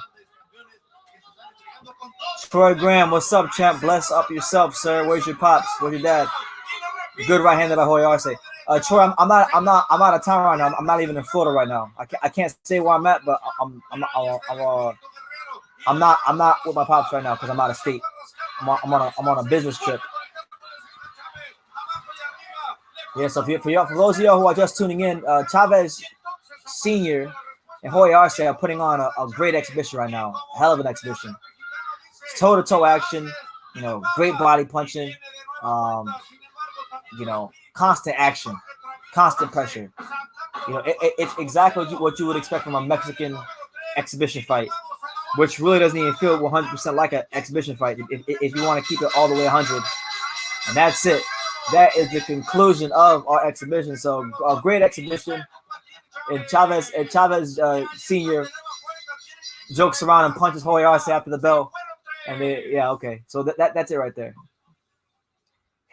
Troy Graham, what's up, champ? Bless up yourself, sir. Where's your pops? Where's your dad? Good right hander by Jorge Arce. Troy, I'm out of town right now. I'm not even in Florida right now. I can't say where I'm at, but I'm not with my pops right now because I'm out of state. I'm on a business trip. Yeah, so for those of y'all who are just tuning in, Chavez Sr. and Jorge Arce are putting on a great exhibition right now. A hell of an exhibition. It's toe-to-toe action, great body punching, constant action, constant pressure. It's exactly what you would expect from a Mexican exhibition fight, which really doesn't even feel 100% like an exhibition fight if you want to keep it all the way 100. And that's it. That is the conclusion of our exhibition. So a great exhibition. And Chavez Sr. jokes around and punches Jorge Arce after the bell. And okay. So that's it right there.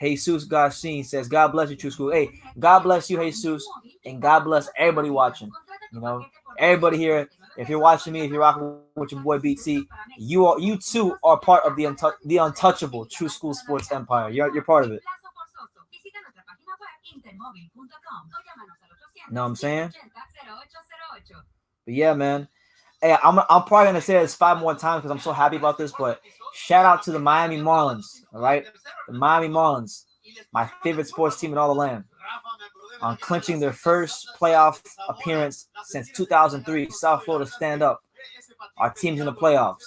Jesus Garcin says, God bless you, True School. Hey, God bless you, Jesus, and God bless everybody watching. Everybody here. If you're watching me, if you're rocking with your boy BT, you too are part of the untouchable True School Sports empire. You're part of it. You know what I'm saying? But yeah, man. Hey, I'm probably gonna say this 5 more times because I'm so happy about this. But shout out to the Miami Marlins. All right, the Miami Marlins, my favorite sports team in all the land, on clinching their first playoff appearance since 2003. South Florida, stand up. Our team's in the playoffs.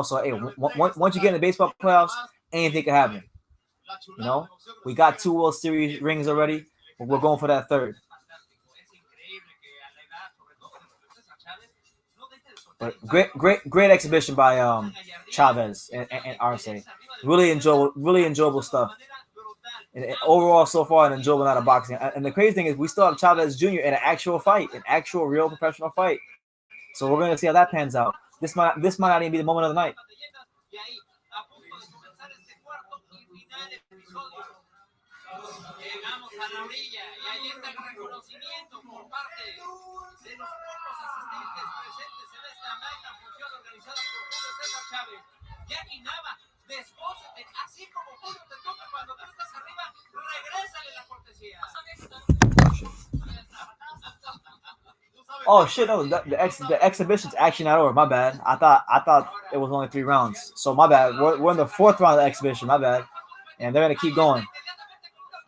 So hey, once you get in the baseball playoffs, anything can happen. We got 2 World Series rings already, but we're going for that 3rd. But great exhibition by Chavez and Arce. Really enjoyable stuff. And overall, so far, an enjoyable night of boxing. And the crazy thing is, we still have Chavez Jr. in an actual fight, an actual real professional fight. So we're gonna see how that pans out. This might not even be the moment of the night. Llegamos a la orilla y ahí está el reconocimiento por parte de los pocos asistentes presentes en esta magna función organizada por Julio Cesar Chavez. Jackie Nava, desgózate, así como Julio te toca cuando tú estás arriba, regrésale la cortesía. Oh shit! No, the exhibition's actually not over. My bad. I thought it was only 3 rounds. So my bad. We're in the 4th round of the exhibition. My bad. And they're gonna keep going.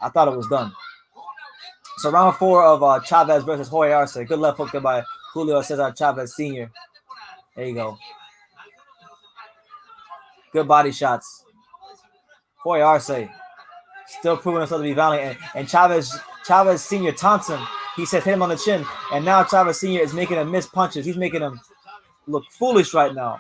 I thought it was done. So round 4 of Chavez versus Jorge Arce. Good left hook there by Julio Cesar Chavez Sr. There you go. Good body shots. Jorge Arce still proving himself to be valiant. And Chavez Sr. taunts him. He says hit him on the chin. And now Chavez Sr. is making him miss punches. He's making him look foolish right now.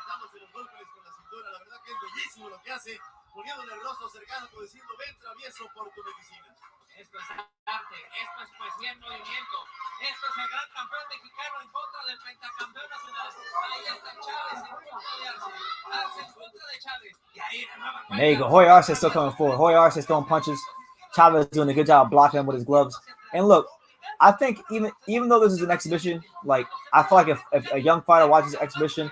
Esto es arte, esto es poesía en movimiento. Esto es el gran campeón mexicano en contra del pentacampeón nacional. Ahí está Chávez en contra de Arce. Arce en contra de Chávez. Y ahí de nueva cuenta. There you go. Jorge Arce still coming forward. Jorge Arce throwing punches. Chavez doing a good job blocking him with his gloves. And look, I think even though this is an exhibition, like I feel like if a young fighter watches the exhibition,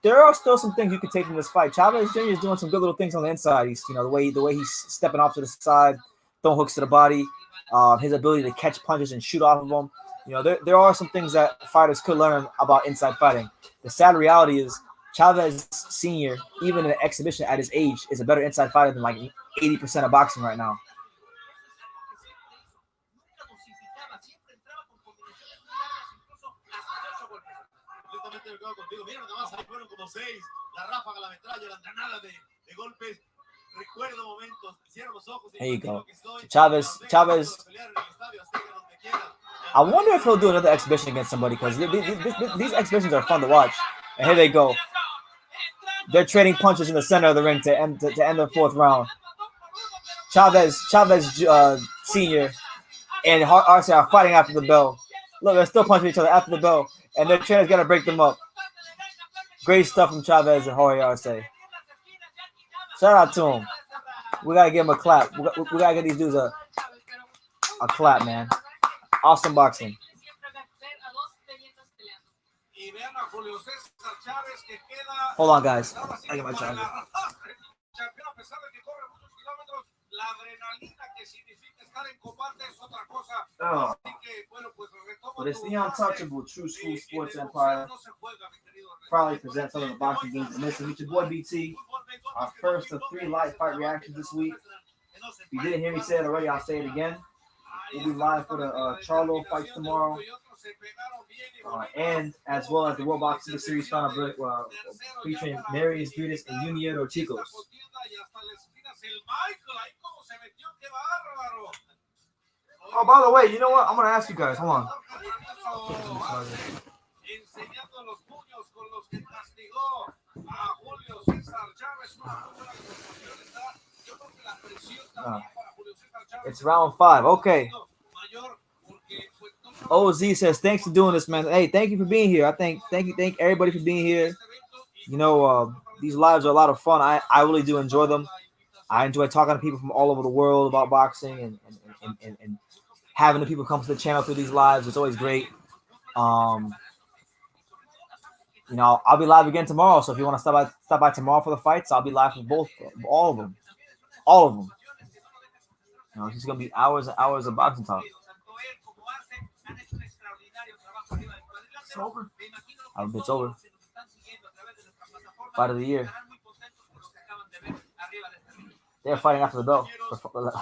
there are still some things you can take from this fight. Chavez Jr. is doing some good little things on the inside. He's the way he's stepping off to the side, throwing hooks to the body, his ability to catch punches and shoot off of them. There are some things that fighters could learn about inside fighting. The sad reality is Chavez Sr., even in an exhibition at his age, is a better inside fighter than like 80% of boxing right now. There you go. Chavez. I wonder if he'll do another exhibition against somebody because these exhibitions are fun to watch. And here they go. They're trading punches in the center of the ring to end the 4th round. Chavez Sr. and Arce are fighting after the bell. Look, they're still punching each other after the bell, and their trainers got to break them up. Great stuff from Chavez and Jorge Arce. Shout out to him. We got to give him a clap. We got to give these dudes a clap, man. Awesome boxing. Hold on, guys. I get my charger. But it's the untouchable True School Sports Empire. Probably present some of the boxing games we're missing. It's your boy BT. Our first of 3 live fight reactions this week. If you didn't hear me say it already, I'll say it again. We'll be live for the Charlo fights tomorrow. And as well as the World Boxing Series final featuring Marius Brides and Junior Ortigos. Oh, by the way, you know what? I'm going to ask you guys. Hold on. It's round 5. Okay. OZ says, thanks for doing this, man. Hey, thank you for being here. Thank everybody for being here. You know, these lives are a lot of fun. I really do enjoy them. I enjoy talking to people from all over the world about boxing and having the people come to the channel through these lives. It's always great. You know, I'll be live again tomorrow. So if you want to stop by tomorrow for the fights, I'll be live for all of them. You know, it's just gonna be hours and hours of boxing talk. It's over. I hope it's over. Fight of the year. They're fighting after the bell.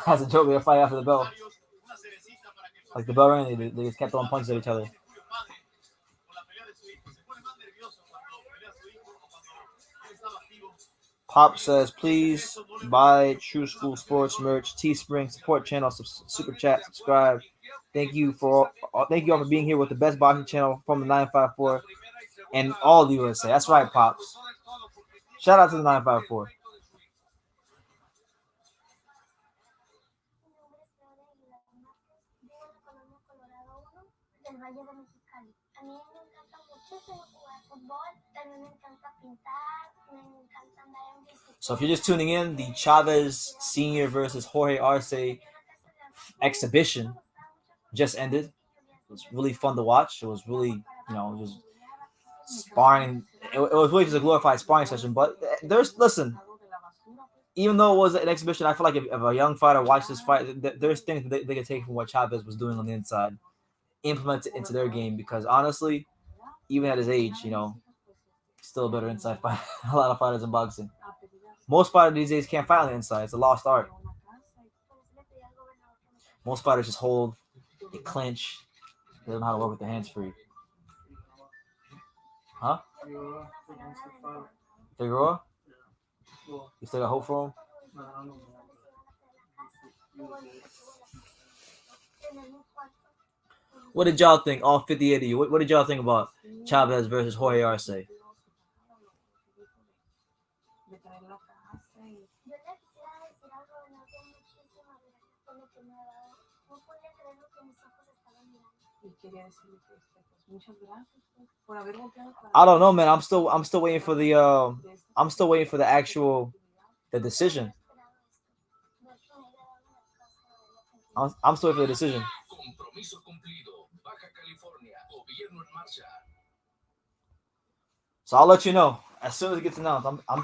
As a joke, they're fighting after the bell. Like the bell rang, they just kept throwing punches at each other. Pop says, please buy True School Sports merch, Teespring, support channel, super chat, subscribe. Thank you all for being here with the best boxing channel from the 954 and all the USA. That's right, Pops. Shout out to the 954. So if you're just tuning in, the Chavez Sr. versus Jorge Arce exhibition just ended. It was really fun to watch. It was really, you know, it was sparring. It was really just a glorified sparring session. But listen, even though it was an exhibition, I feel like if a young fighter watched this fight, there's things that they could take from what Chavez was doing on the inside, implement it into their game. Because honestly, even at his age, you know, still a better inside fighter. A lot of fighters in boxing. Most fighters these days can't fight on the inside. It's a lost art. Most fighters just hold, they clinch. They don't know how to work with their hands free. Huh? Figueroa? You still got hope for him? What did y'all think? All 58 of you. What did y'all think about Chavez versus Jorge Arce? I don't know, man. I'm still waiting for the actual decision. I'm still waiting for the decision. So I'll let you know as soon as it gets announced. I'm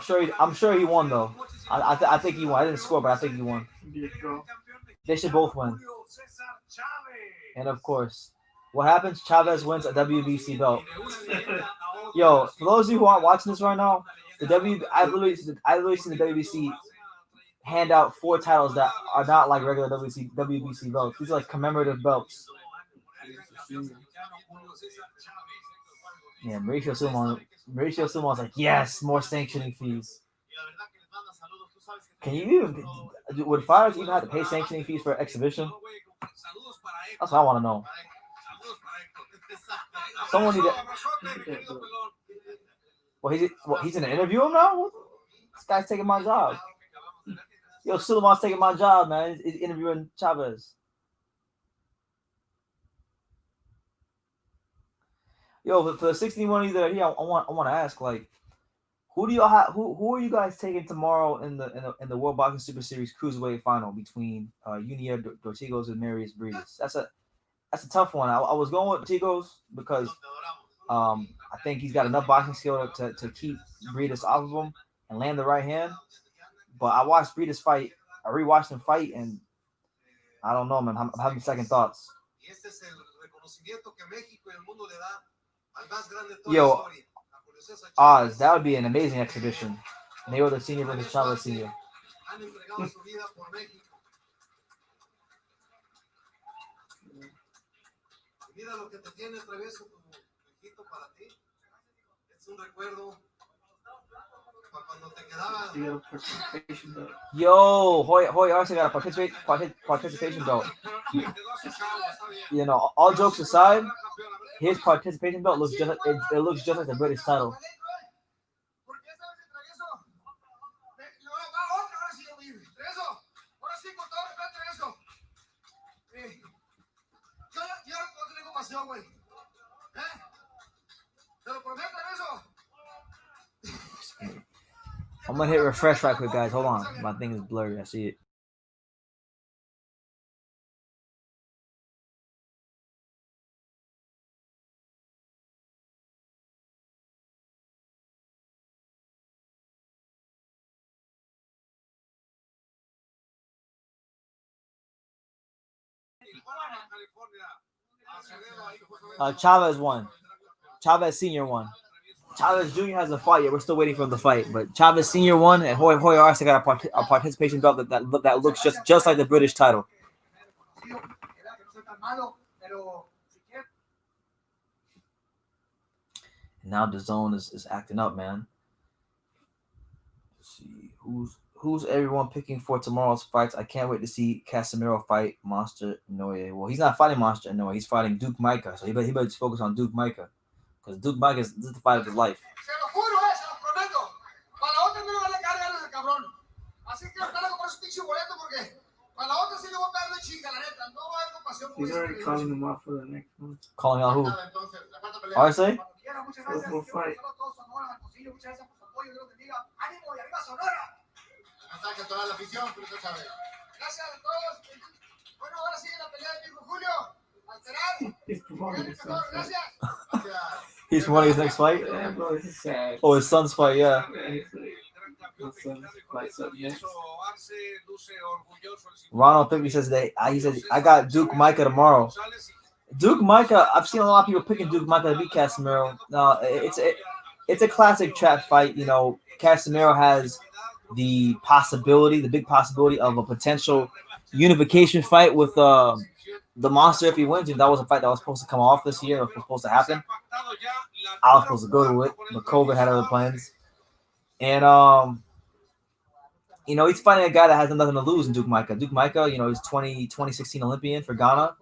sure he won though. I think he won. I didn't score, but I think he won. They should both win. And of course, what happens? Chavez wins a WBC belt. Yo, for those of you who aren't watching this right now, I literally seen the WBC hand out 4 titles that are not like regular WBC belts. These are like commemorative belts. Yeah, Mauricio Sumon's like, yes, more sanctioning fees. Can you would fighters even have to pay sanctioning fees for exhibition? That's what I want to know. Someone need to. He's in an interview now? This guy's taking my job. Yo, Suleiman's taking my job, man. He's interviewing Chavez. Yo, for the 61 either here, I want to ask, like, who do y'all have? Who are you guys taking tomorrow in the World Boxing Super Series cruiserweight final between Junior Ortigos and Marius Brides? That's a tough one. I was going with Ortigos because I think he's got enough boxing skill to keep Brides off of him and land the right hand. But I watched Brides fight. I rewatched him fight, and I don't know, man. I'm having second thoughts. Yo, Oz, that would be an amazing exhibition. Mayweather Senior versus Chavez Senior. Han entregado su vida por México. Mira lo que te tiene travieso tu hijito para ti. Es un recuerdo para cuando te quedaba. Yo, Jorge Arce got a participation belt. You know, all jokes aside, his participation belt looks just it looks just like the British title. I'm gonna hit refresh right quick, guys. Hold on, my thing is blurry. I see it. Chavez won. Chavez Senior won. Chavez Jr. has a fight yet. We're still waiting for him to fight. But Chavez Senior won, and Jorge Arce got a participation belt that looks just like the British title. Now DAZN is acting up, man. Let's see who's everyone picking for tomorrow's fights. I can't wait to see Casemiro fight Monster Inoue. Well, he's not fighting Monster Inoue. He's fighting Duke Micah. So he better just focus on Duke Micah, because Duke Micah this is the fight of his life. He's already calling him out for the next one. Calling out who? Arce? We'll fight. He's promoting his son's fight. He's promoting his next fight? Yeah, bro, this is sad. Oh, his son's fight, yeah. His son's fight up next. Ronald Pickney says he said, I got Duke Micah tomorrow. Duke Micah, I've seen a lot of people picking Duke Micah to beat Casemiro. No, it's a classic trap fight. You know, Casemiro has the big possibility of a potential unification fight with the Monster if he wins. And that was a fight that was supposed to come off this year. It was supposed to happen. I was supposed to go to it, but COVID had other plans. And you know, he's fighting a guy that has nothing to lose in Duke Micah. Duke Micah, you know, he's 2016 Olympian for Ghana.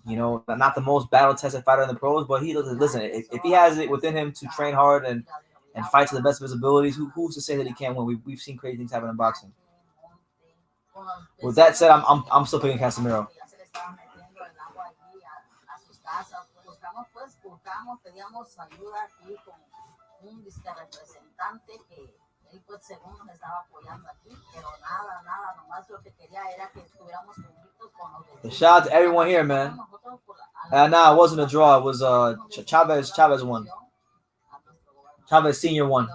You know, not the most battle-tested fighter in the pros, but he doesn't listen. If he has it within him to train hard and fight to the best of his abilities, who's to say that he can't win? We've seen crazy things happen in boxing. With that said, I'm still picking Casemiro. Shout out to everyone here, man. Nah, it wasn't a draw. It was Chavez won. Chavez Senior won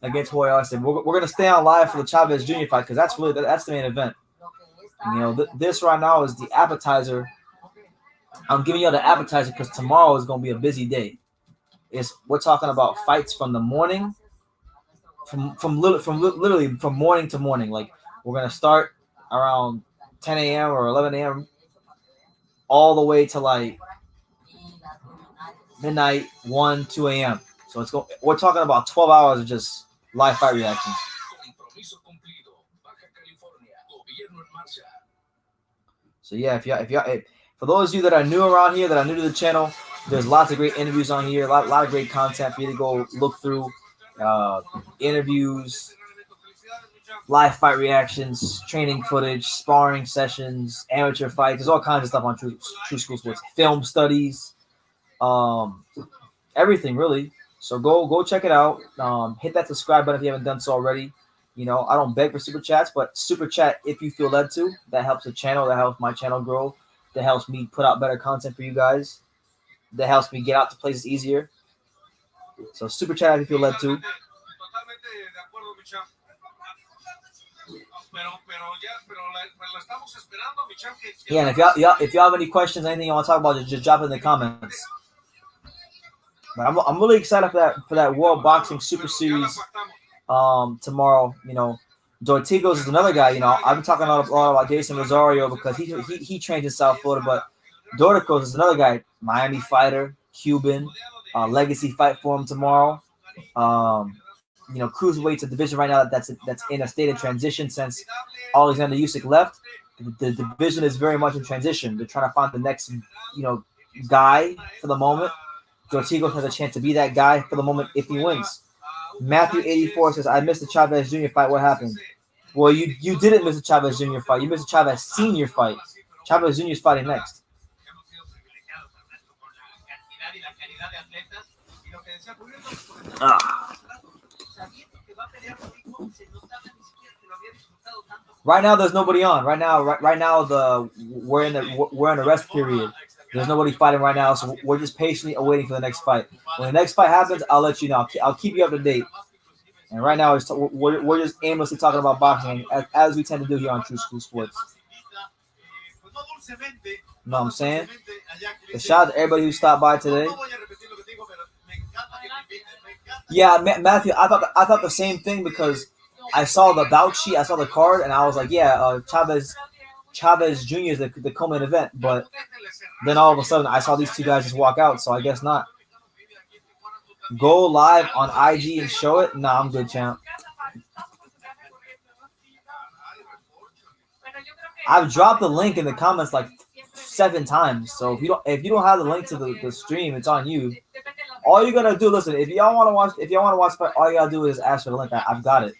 against Jorge Arce. We're gonna stay on live for the Chavez Jr. fight because that's the main event. You know, this right now is the appetizer. I'm giving you the appetizer because tomorrow is gonna be a busy day. We're talking about fights from the morning, from literally from morning to morning. Like, we're gonna start around 10 a.m. or 11 a.m. all the way to like midnight, 1, 2 a.m. So we're talking about 12 hours of just live fight reactions. So yeah, if for those of you that are new around here, that are new to the channel, there's lots of great interviews on here, a lot of great content for you to go look through. Interviews, live fight reactions, training footage, sparring sessions, amateur fights. There's all kinds of stuff on True School Sports. Film studies, everything really. So go check it out. Hit that subscribe button if you haven't done so already. You know, I don't beg for super chats, but super chat if you feel led to. That helps the channel. That helps my channel grow. That helps me put out better content for you guys. That helps me get out to places easier. So super chat if you feel led to. Yeah, and if y'all have any questions, anything you want to talk about, just drop it in the comments. But I'm really excited for that World Boxing Super Series tomorrow. You know, Dortigos is another guy. You know, I've been talking a lot about Jason Rosario because he trains in South Florida, but Dorticos is another guy, Miami fighter, Cuban, legacy fight for him tomorrow. You know, cruiserweight's a division right now that's in a state of transition since Alexander Usyk left. The division is very much in transition. They're trying to find the next, you know, guy for the moment. Dortigos has a chance to be that guy for the moment if he wins. Matthew 84 says, I missed the Chavez Jr. fight. What happened? Well, you didn't miss the Chavez Jr. fight. You missed the Chavez Senior fight. Chavez Jr. is fighting next. Right now, there's nobody on. Right now, we're in a rest period. There's nobody fighting right now, so we're just patiently awaiting for the next fight. When the next fight happens, I'll let you know. I'll keep you up to date. And right now, we're just aimlessly talking about boxing, as we tend to do here on True School Sports. You know what I'm saying? A shout out to everybody who stopped by today. Yeah, Matthew, I thought the same thing because I saw the bout sheet, I saw the card, and I was like, yeah, Chavez Jr. is the co-main event. But then all of a sudden, I saw these two guys just walk out, so I guess not. Go live on IG and show it? Nah, I'm good, champ. I've dropped the link in the comments like 7 times. So if you don't have the link to the stream, it's on you. All you gotta do, listen, if y'all want to watch, all you gotta do is ask for the link. I've got it.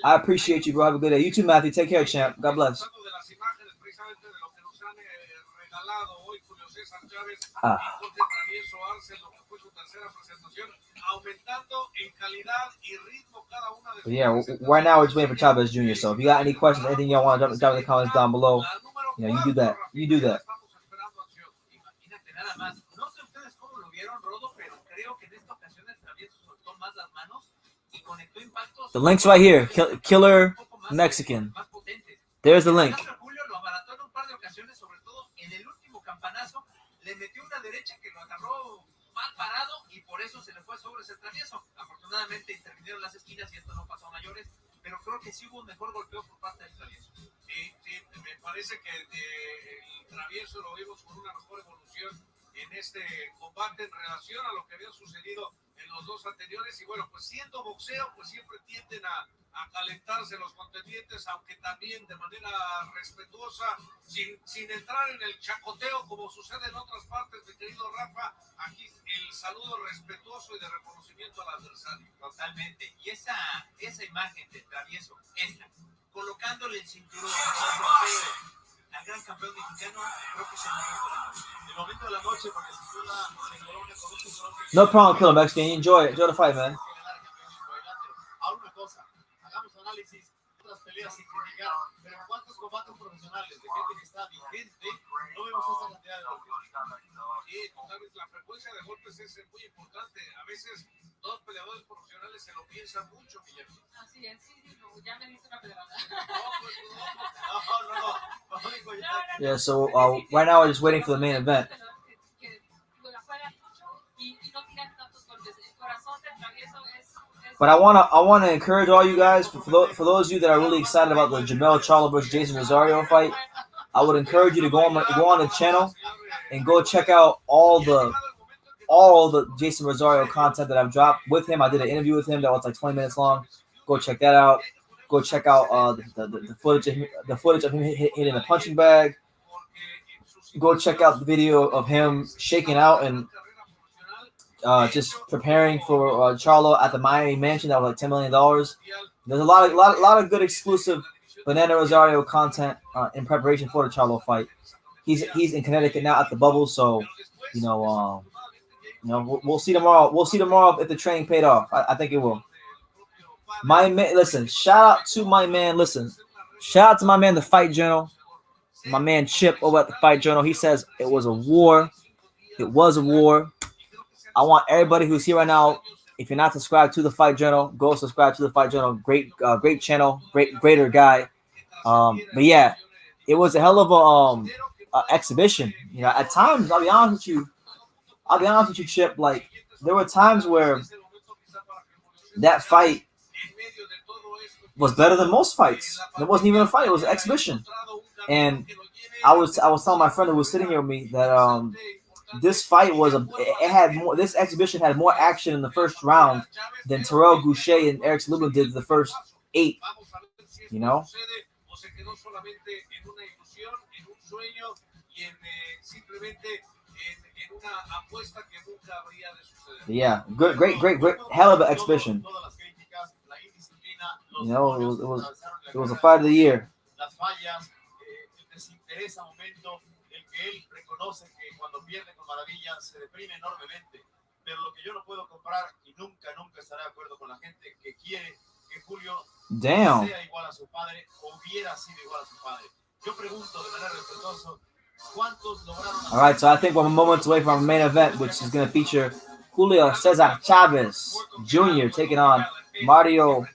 I appreciate you, bro. Have a good day. You too, Matthew. Take care, champ. God bless. But yeah, right now we're just waiting for Chavez Jr. So if you got any questions, anything y'all want to drop in the comments down below, you know, you do that. You do that. The link's right here. Killer Mexican. There's the link. Afortunadamente intervinieron las esquinas y esto no pasó a mayores, pero creo que sí hubo un mejor golpeo por parte del Travieso. Sí, me parece que el Travieso lo vimos con una mejor evolución en este combate en relación a lo que había sucedido en los dos anteriores. Y bueno, pues siendo boxeo, pues siempre tienden a calentarse los contendientes, aunque también de manera respetuosa, sin entrar en el chacoteo como sucede en otras partes, mi querido Rafa. Aquí el saludo respetuoso y de reconocimiento al adversario. Totalmente. Y esa imagen del Travieso, colocándole el cinturón al gran campeón mexicano, creo que se el momento de la noche, porque se corona con un cinturón. No problem, Killer Mexican. Enjoy the fight, man. Ahora una cosa, hagamos análisis de otras peleas sin criticar, pero ¿cuántos combates profesionales de gente que está vigente no vemos esta cantidad de golpes? Sí, totalmente. La frecuencia de golpes es muy importante. A veces dos peleadores profesionales se lo piensan mucho, Guillermo. Así es, sí, ya me diste una pedrada. No. Yeah, so right now we're just waiting for the main event. But I wanna encourage all you guys, for those of you that are really excited about the Jamel Charlo versus Jason Rosario fight, I would encourage you to go on the channel and go check out all the Jason Rosario content that I've dropped with him. I did an interview with him that was like 20 minutes long. Go check that out. Go check out the footage of him hitting a punching bag. Go check out the video of him shaking out and just preparing for Charlo at the Miami mansion. That was like $10 million. There's a lot of good exclusive Banana Rosario content in preparation for the Charlo fight. He's in Connecticut now at the Bubble, so we'll see tomorrow. We'll see tomorrow if the training paid off. I think it will. My man, listen. Shout out to my man. Listen, shout out to my man, the Fight Journal. My man Chip over at the Fight Journal. He says it was a war. It was a war. I want everybody who's here right now, if you're not subscribed to the Fight Journal, go subscribe to the Fight Journal. Great channel, greater guy. But yeah, it was a hell of a exhibition. You know, at times, I'll be honest with you, Chip. Like there were times where that fight was better than most fights. It wasn't even a fight; it was an exhibition. And I was telling my friend who was sitting here with me that this fight was this exhibition had more action in the first round than Terrell Goucher and Eric Lubin did the first 8. You know. Yeah, great, hell of an exhibition. You know, it was a fight of the year. Damn. All right, so I think we're moments away from our main event, which is going to feature Julio Cesar Chavez Jr. taking on Mario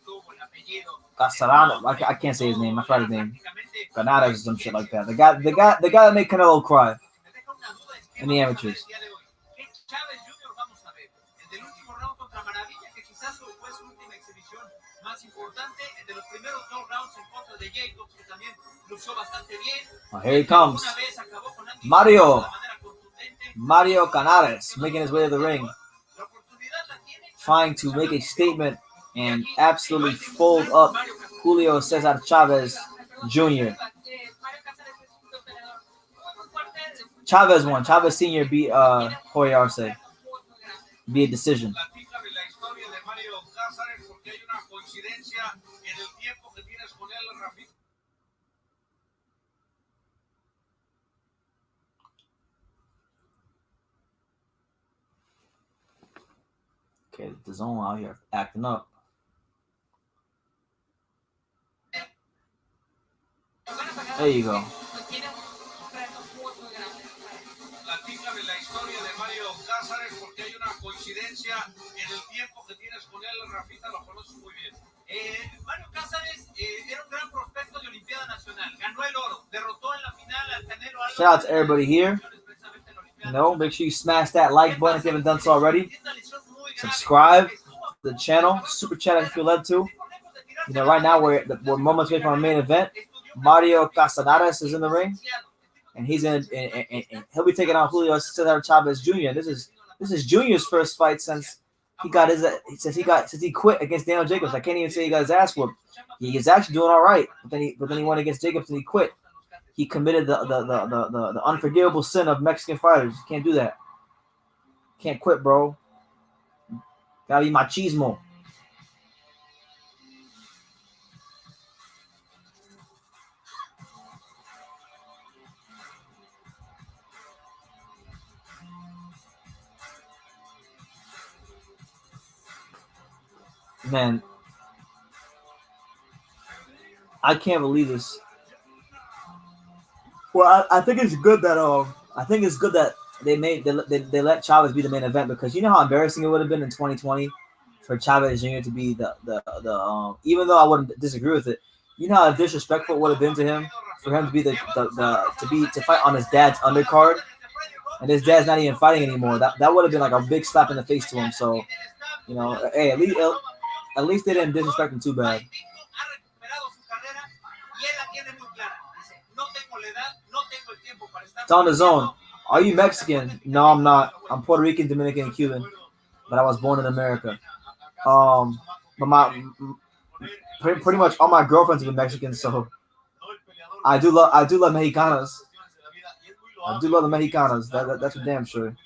Casarano. I can't say his name. I forgot his name. Ganadas or some shit like that. The guy that made Canelo cry in the amateurs. Oh, here he comes. Mario Canares making his way to the ring, trying to make a statement and absolutely fold up Julio Cesar Chavez Jr. Chavez won. Chavez Sr. beat Jorge Arce via decision. Okay, the DAZN out here acting up. There you go. Mario Cáceres era un gran prospecto de Olimpiada Nacional. Ganó el oro. Derrotó en la final al Canelo Álvarez. Shout out to everybody here. You know, make sure you smash that like button if you haven't done so already. Subscribe to the channel. Super chat if you feel led to. You know, right now we're moments away from our main event. Mario Casanares is in the ring, and he'll be taking on Julio Cesar Chavez Jr. This is Junior's first fight since he quit against Daniel Jacobs. I can't even say he got his ass whooped. He's actually doing all right, but then he went against Jacobs and he quit. He committed the unforgivable sin of Mexican fighters. You can't do that. Can't quit, bro. Gotta be machismo. Man, I can't believe this. Well, I think it's good that they let Chavez be the main event, because you know how embarrassing it would have been in 2020 for Chavez Jr. to be the even though I wouldn't disagree with it, you know how disrespectful it would have been to him for him to be to fight on his dad's undercard, and his dad's not even fighting anymore. That would have been like a big slap in the face to him. So, you know, hey, at least they didn't disrespect him too bad. It's on the DAZN. Are you Mexican? No, I'm not. I'm Puerto Rican, Dominican, and Cuban, but I was born in America. But pretty much all my girlfriends have been Mexican, so I do love Mexicanas. I do love the Mexicanas. That's for damn sure.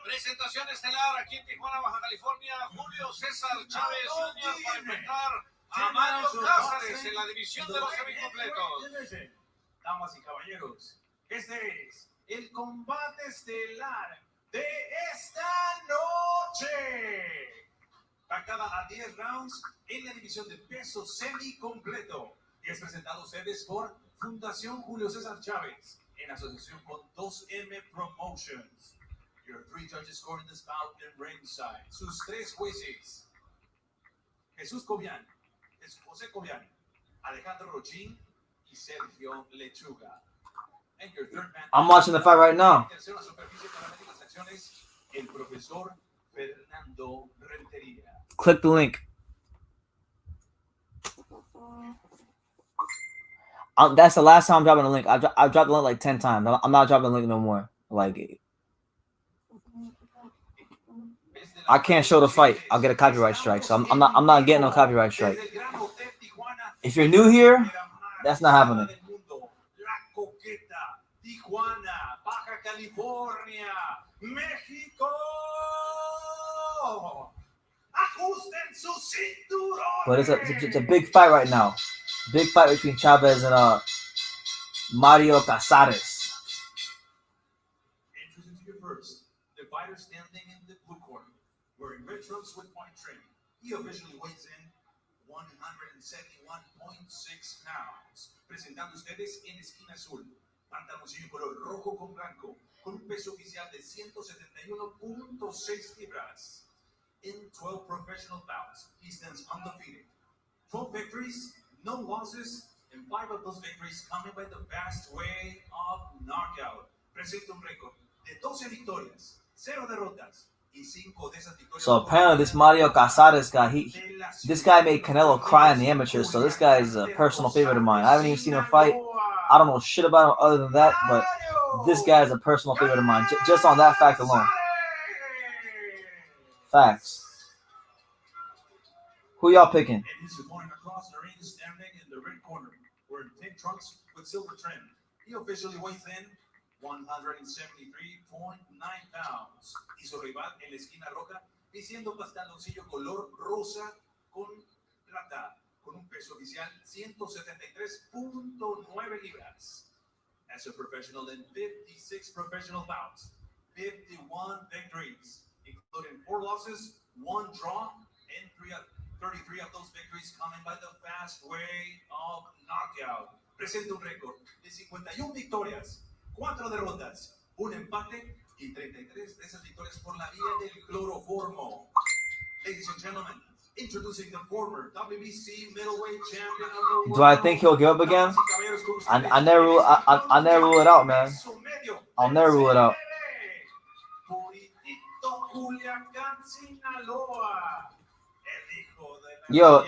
Presentación estelar aquí en Tijuana, Baja California. Julio César Chávez Jr. para enfrentar a Mario Cáceres en la división de los semicompletos. Damas y caballeros, este es el combate estelar de esta noche. Pactada a 10 rounds en la división de peso semicompleto. Y es presentado a ustedes por Fundación Julio César Chávez en asociación con 2M Promotions. Your 3 judges scoring this bout in ringside. Sus 3 jueces. Jesús Cobian, es José Cobiani, Alejandro Rochín y Sergio Lechuga. And your third man, I'm watching the fight right now. tercera superficie para medir las acciones, el profesor Fernando Rentería. Click the link. That's the last time I'm dropping the link. I've dropped the link like 10 times. I'm not dropping the link no more. Like, I can't show the fight. I'll get a copyright strike. So I'm not getting no copyright strike. If you're new here, that's not happening. Tijuana, Baja California, México. Ajusten sus cinturones. But it's a big fight right now. Big fight between Chavez and Mario Casares. Introducing you first, the fighter standing in the blue corner, wearing red trunks with white trim. He officially weighs in 171.6 pounds. Presentando ustedes en esquina azul, pantaloncillo color rojo con blanco, con un peso oficial de 171.6 libras. In 12 professional bouts, he stands undefeated. 12 victories, no losses, and 5 of those victories coming by the fast way of knockout. Presenta un récord de 12 victorias, 0 derrotas, y 5 de esas victorias. So apparently this Mario Casares guy, this guy made Canelo cry in the amateurs. So this guy is a personal favorite of mine. I haven't even seen him fight. I don't know shit about him other than that, but this guy is a personal favorite of mine. Just on that fact alone. Facts. Who y'all picking? And his opponent across the ring standing in the red corner, wearing pink trunks with silver trim. He officially weighs in 173.9 pounds. Y su rival en la esquina roja, vistiendo pantaloncillo color rosa con plata, con un peso oficial 173.9 libras. As a professional in 56 professional bouts, 51 victories, including 4 losses, 1 draw, and 33 of those victories coming by the fast way of knockout. Presenta un récord de 51 victorias, 4 derrotas, 1 empate y 33 de esas victorias por la vía del cloroformo. Ladies and gentlemen, introducing the former WBC middleweight champion. Do I think he'll give up again? I never rule it out, man. I'll never rule it out. Yo,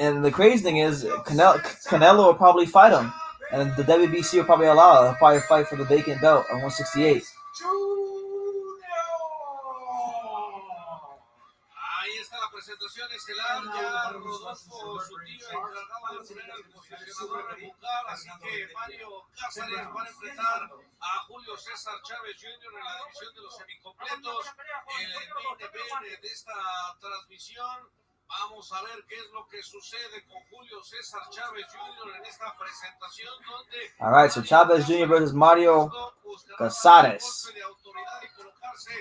and the crazy thing is, Canelo will probably fight him, and the WBC will probably allow it. He'll probably fight for the vacant belt at 168. Ahí está la presentación estelar, ya Rodolfo, su tío, encargado de poner al posicionador a buscar, así que Mario Casares va a enfrentar a Julio César Chávez Jr. en la división de los semicompletos, el main event de esta transmisión. Vamos a ver qué es lo que sucede con Julio César Chávez Jr. en esta presentación donde... All right, so Chavez Jr. versus Mario Casares.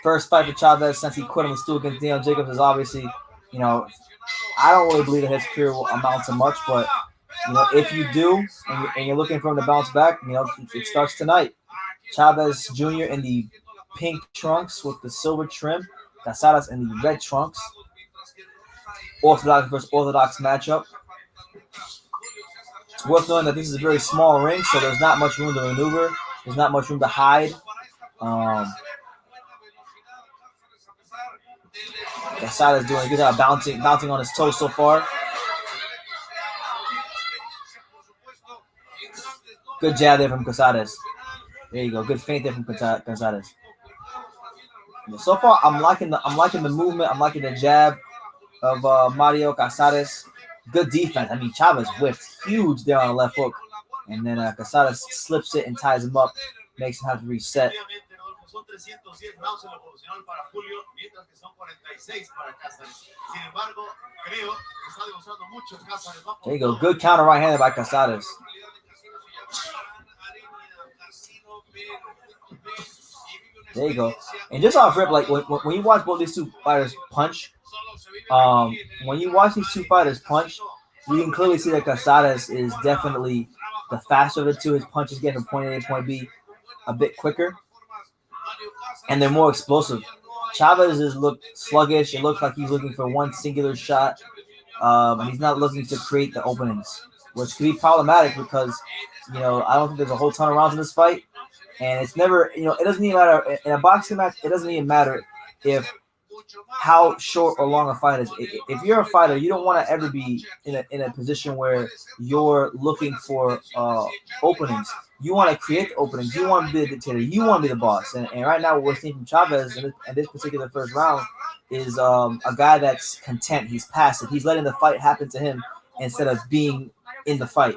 First fight for Chavez since he quit on the stool against Daniel Jacobs is obviously, you know, I don't really believe that his career will amount to much, but, you know, if you do and you're looking for him to bounce back, you know, it starts tonight. Chavez Jr. in the pink trunks with the silver trim, Casares in the red trunks. Orthodox versus Orthodox matchup. It's worth knowing that this is a very small ring, so there's not much room to maneuver. There's not much room to hide. Casares doing a good job bouncing on his toes so far. Good jab there from Casares. There you go. Good feint there from Casares. So far, I'm liking the movement. I'm liking the jab of Mario Casares. Good defense. I mean, Chavez whipped huge there on the left hook. And then Casares slips it and ties him up. Makes him have to reset. There you go. Good counter right-handed by Casares. There you go. And just off rip, like when you watch both these two fighters punch, when you watch these two fighters punch, you can clearly see that Casares is definitely the faster of the two. His punches get from point A to point B a bit quicker, and they're more explosive. Chavez looked sluggish. It looks like he's looking for one singular shot. and he's not looking to create the openings, which could be problematic because, I don't think there's a whole ton of rounds in this fight, and it's never, it doesn't even matter in a boxing match. It doesn't even matter if how short or long a fight is. If you're a fighter, you don't want to ever be in a position where you're looking for openings. You want to create the openings. You want to be the dictator. You want to be the boss. And right now, what we're seeing from Chavez in this particular first round is a guy that's content. He's passive. He's letting the fight happen to him instead of being in the fight.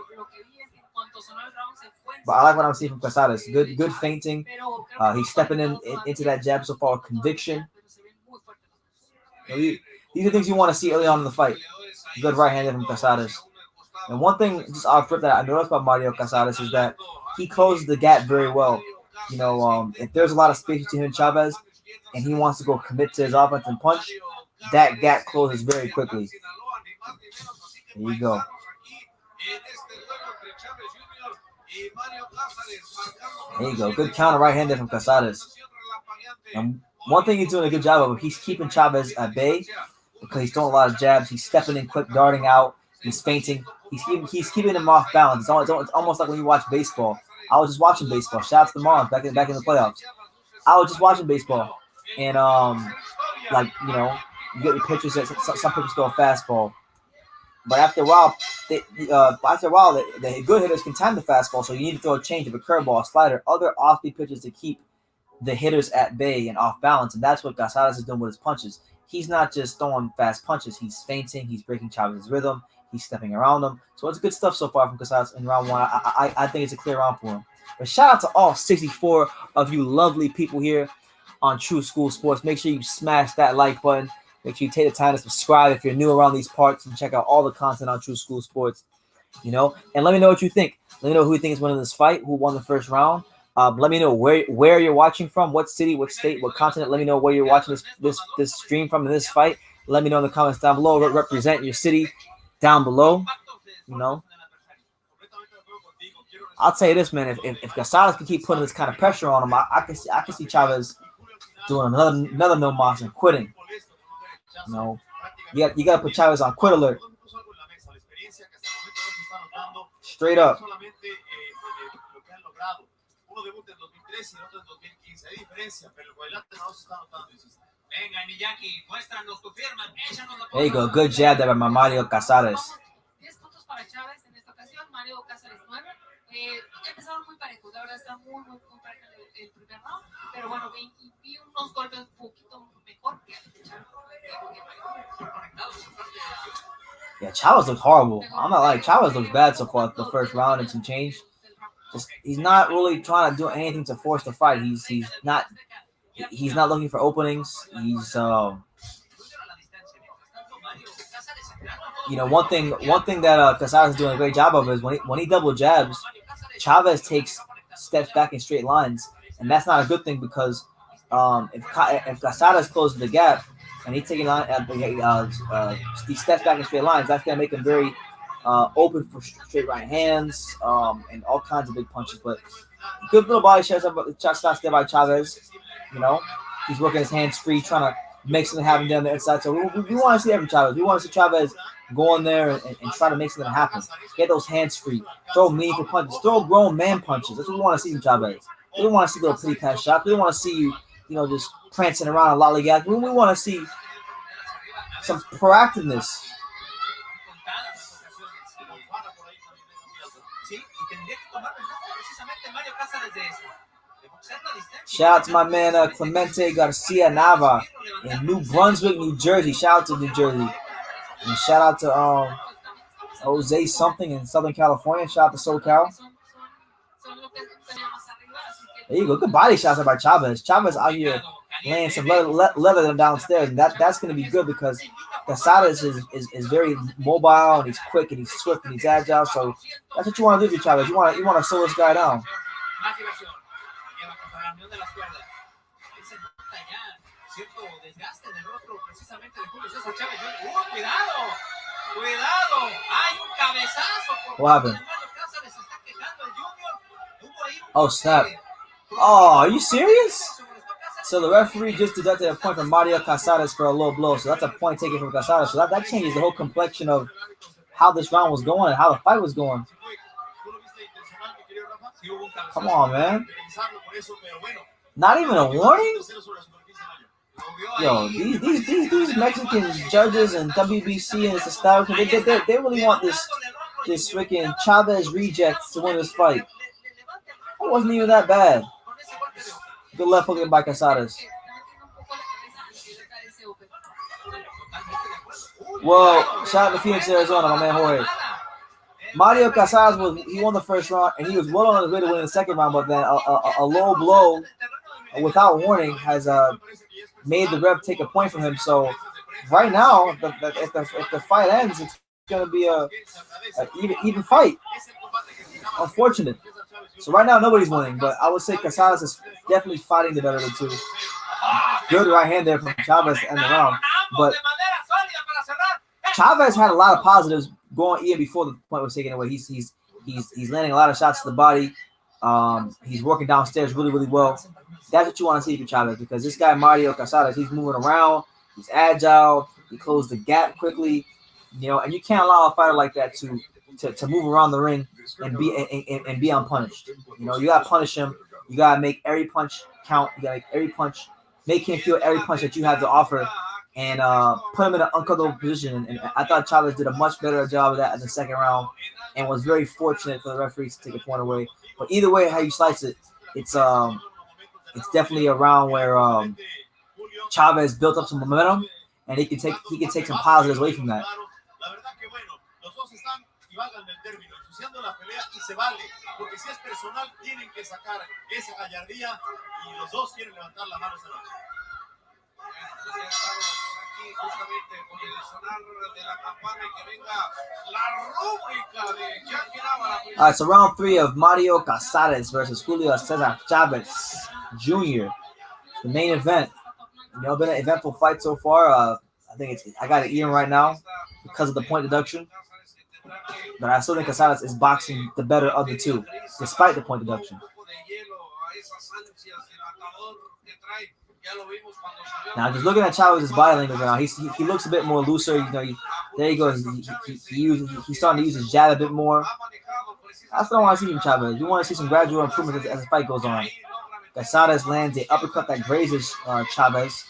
But I like what I'm seeing from Casares. Good feinting. He's stepping into that jab so far with conviction. These are things you want to see early on in the fight. Good right hand from Casares. And one thing, just off rip, that I noticed about Mario Casares is that he closes the gap very well. If there's a lot of space between him and Chavez, and he wants to go commit to his offense and punch, that gap closes very quickly. There you go. There you go. Good counter right hander from Casares. And one thing he's doing a good job of, he's keeping Chavez at bay because he's throwing a lot of jabs. He's stepping in quick, darting out. He's feinting. He's keeping him off balance. It's almost like when you watch baseball. I was just watching baseball. Shout out to the Marlins back in the playoffs. I was just watching baseball, and you get your pitchers. Some pitchers throw a fastball, but after a while, the good hitters can time the fastball. So you need to throw a changeup, a curveball, a slider, other offbeat pitches to keep the hitters at bay and off balance, and that's what Casares is doing with his punches. He's not just throwing fast punches. He's feinting. He's breaking Chavez's rhythm. He's stepping around him. So it's good stuff so far from Casares in round one. I think it's a clear round for him. But shout out to all 64 of you lovely people here on True School Sports. Make sure you smash that like button. Make sure you take the time to subscribe if you're new around these parts and check out all the content on True School Sports. And let me know what you think. Let me know who you think is winning this fight, who won the first round. Let me know where you're watching from, what city, what state, what continent. Let me know where you're watching this stream from in this fight. Let me know in the comments down below. Represent your city down below. I'll tell you this, man. If Casares can keep putting this kind of pressure on him, I can see Chavez doing another no mas and quitting. You got to put Chavez on quit alert. Straight up. There you go. Good jab there by Mario Casares. Empezaron muy parejos, la verdad está muy parejo el primer round, pero bueno, vi unos golpes un poquito mejor que Yeah, Chavez looks horrible. I'm not like Chavez looks bad so far. The first round and some change. He's not really trying to do anything to force the fight. He's not looking for openings. He's one thing that Casares is doing a great job of is when he double jabs, Chavez takes steps back in straight lines, and that's not a good thing because if Casares closes the gap and he's taking he steps back in straight lines, that's gonna make him very open for straight right hands and all kinds of big punches. But good little body shots there by Chavez. He's working his hands free, trying to make something happen down the inside. So we want to see every Chavez. We want to see Chavez go in there and try to make something happen. Get those hands free. Throw meaningful punches. Throw grown man punches. That's what we want to see from Chavez. We don't want to see little pretty pass shots. We don't want to see you, just prancing around and lollygag. We want to see some proactiveness. Shout out to my man Clemente Garcia Nava in New Brunswick, New Jersey. Shout out to New Jersey. And shout out to Jose something in Southern California. Shout out to SoCal. There you go. Good body shots by Chavez. Chavez out here laying some leather downstairs, and that's going to be good because Casares is very mobile and he's quick and he's swift and he's agile. So that's what you want to do with Chavez. You want to slow this guy down. What happened? Oh, snap. Oh, are you serious? So the referee just deducted a point from Mario Casares for a low blow. So that's a point taken from Casares. So that changes the whole complexion of how this round was going and how the fight was going. Come on, man. Not even a warning? Yo, these Mexican judges and WBC and this establishment, they really want this freaking Chavez reject to win this fight. It wasn't even that bad. Good left hook by Casares. Well, shout out to Phoenix, Arizona, my man Jorge. Mario Casares won the first round, and he was well on his way to win the second round, but then a low blow without warning has made the ref take a point from him. So right now, if the fight ends, it's going to be a even fight. Unfortunate. So right now, nobody's winning, but I would say Casares is definitely fighting the better of the two. Good right hand there from Chavez to end the round, but Chavez had a lot of positives going even before the point was taken away. He's landing a lot of shots to the body. He's working downstairs really, really well. That's what you want to see from Chavez, because this guy Mario Casares, he's moving around, he's agile, he closed the gap quickly, and you can't allow a fighter like that to move around the ring and be unpunished. You gotta punish him. You gotta make every punch count. You gotta make every punch, make him feel every punch that you have to offer, and put him in an uncomfortable position. And I thought Chavez did a much better job of that in the second round, and was very fortunate for the referees to take a point away. But either way, how you slice it, it's definitely a round where Chavez built up some momentum, and he can take some positives away from that. All right, so round 3 of Mario Casares versus Julio Cesar Chavez Jr. The main event. Been an eventful fight so far. I think I got it even right now because of the point deduction. But I still think Casares is boxing the better of the two, despite the point deduction. Now, just looking at Chavez's body language right now, he looks a bit more looser. There you go. He's starting to use his jab a bit more. That's what I want to see from Chavez. We want to see some gradual improvement as the fight goes on. Casares lands an uppercut that grazes Chavez.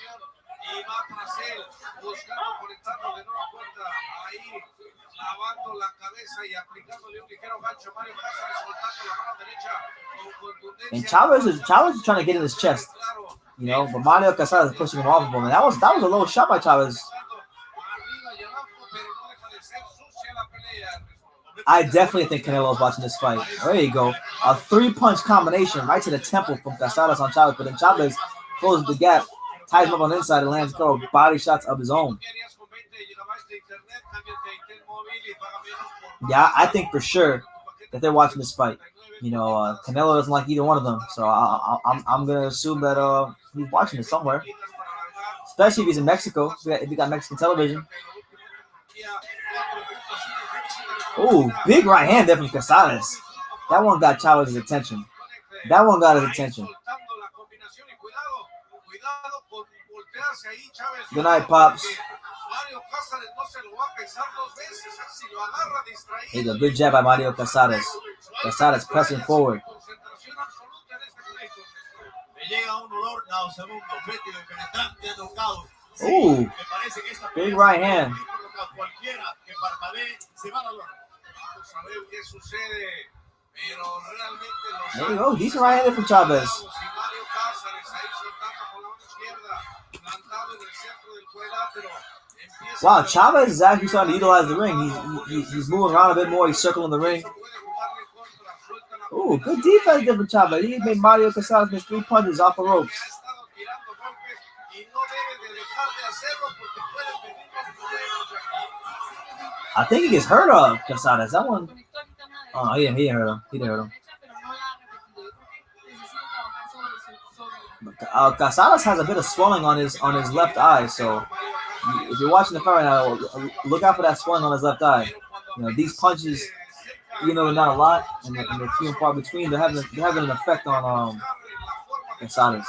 And Chavez is trying to get in his chest, but Mario Casares is pushing him off of him. And that was a low shot by Chavez. I definitely think Canelo's watching this fight. There you go. A 3-punch combination right to the temple from Casares on Chavez. But then Chavez closes the gap, ties him up on the inside, and lands a couple body shots of his own. Yeah, I think for sure that they're watching this fight. Canelo doesn't like either one of them. So I'm going to assume that he's watching it somewhere. Especially if he's in Mexico. If he got Mexican television. Oh, big right hand there from Casares. That one got Chavez's attention. Good night, Pops. Here's a good jab by Mario Casares. Casares pressing forward. Ooh, big right hand. There you go. Decent right hand from Chavez. Wow, Chavez is actually starting to utilize the ring. He's moving around a bit more. He's circling the ring. Ooh, good defense there from Chavez. He made Mario Casares miss 3 punches off the ropes. I think he gets hurt of Casares. That one. Oh, yeah, he didn't hurt him. Casares has a bit of swelling on his left eye, so if you're watching the fight right now, look out for that swelling on his left eye. These punches, even though they're not a lot and they're few and far between, they're having an effect on Casares.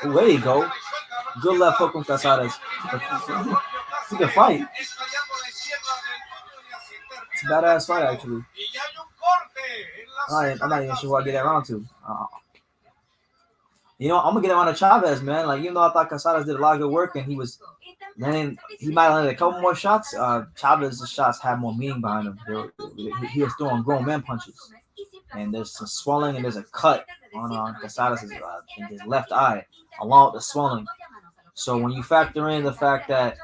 Ooh, there you go. Good left hook from Casares. It's a good fight. It's a badass fight, actually. I'm not even sure who I get around to. You know, I'm gonna get around to Chavez, man. Like, even though I thought Casares did a lot of good work and he might have landed a couple more shots. Chavez's shots had more meaning behind them. He was throwing grown man punches, and there's some swelling and there's a cut on Casares' in his left eye, along with the swelling. So when you factor in the fact that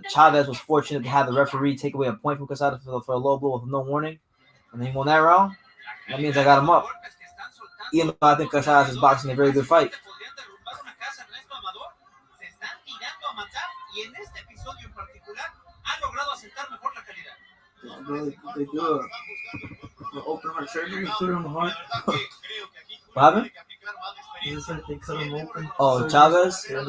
Chavez was fortunate to have the referee take away a point from Casares for a low blow with no warning, and then he won that round, that means I got him up. Even though I think Casares is boxing a very good fight. They do an open heart surgery, put it on the heart. What happened? It's like they cut him open. Oh, Chavez? Yeah,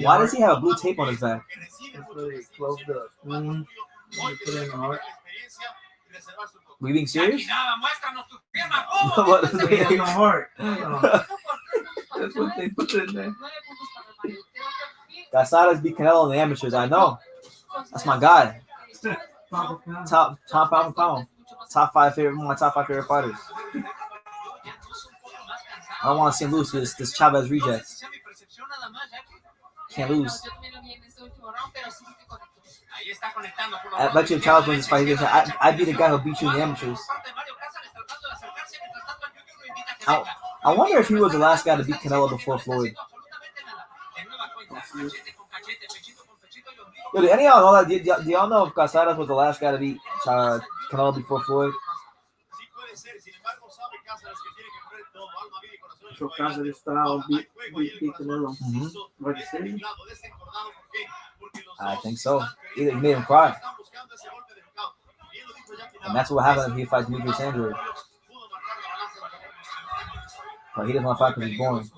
Why does he have a blue tape on his back? That's where they closed up. They put it in the heart. Were you being serious? What is it in the heart? That's what they put in there. Casares beat Canelo in the amateurs. I know. That's my guy. Top pound for pound. One of my top five favorite fighters. I don't want to see him lose to this Chavez reject. Can't lose. I bet you if Chavez wins this fight, he's gonna say, I beat a guy who beat you in the amateurs. I wonder if he was the last guy to beat Canelo before Floyd. Yo, do any of y'all know that? Do y'all know if Casares was the last guy to beat Canelo before Floyd? So Casares style beat Canelo. What you say? I think so. Either he made him cry. And that's what happened if he fights Julio Cesar. But he doesn't want to fight because he's boring.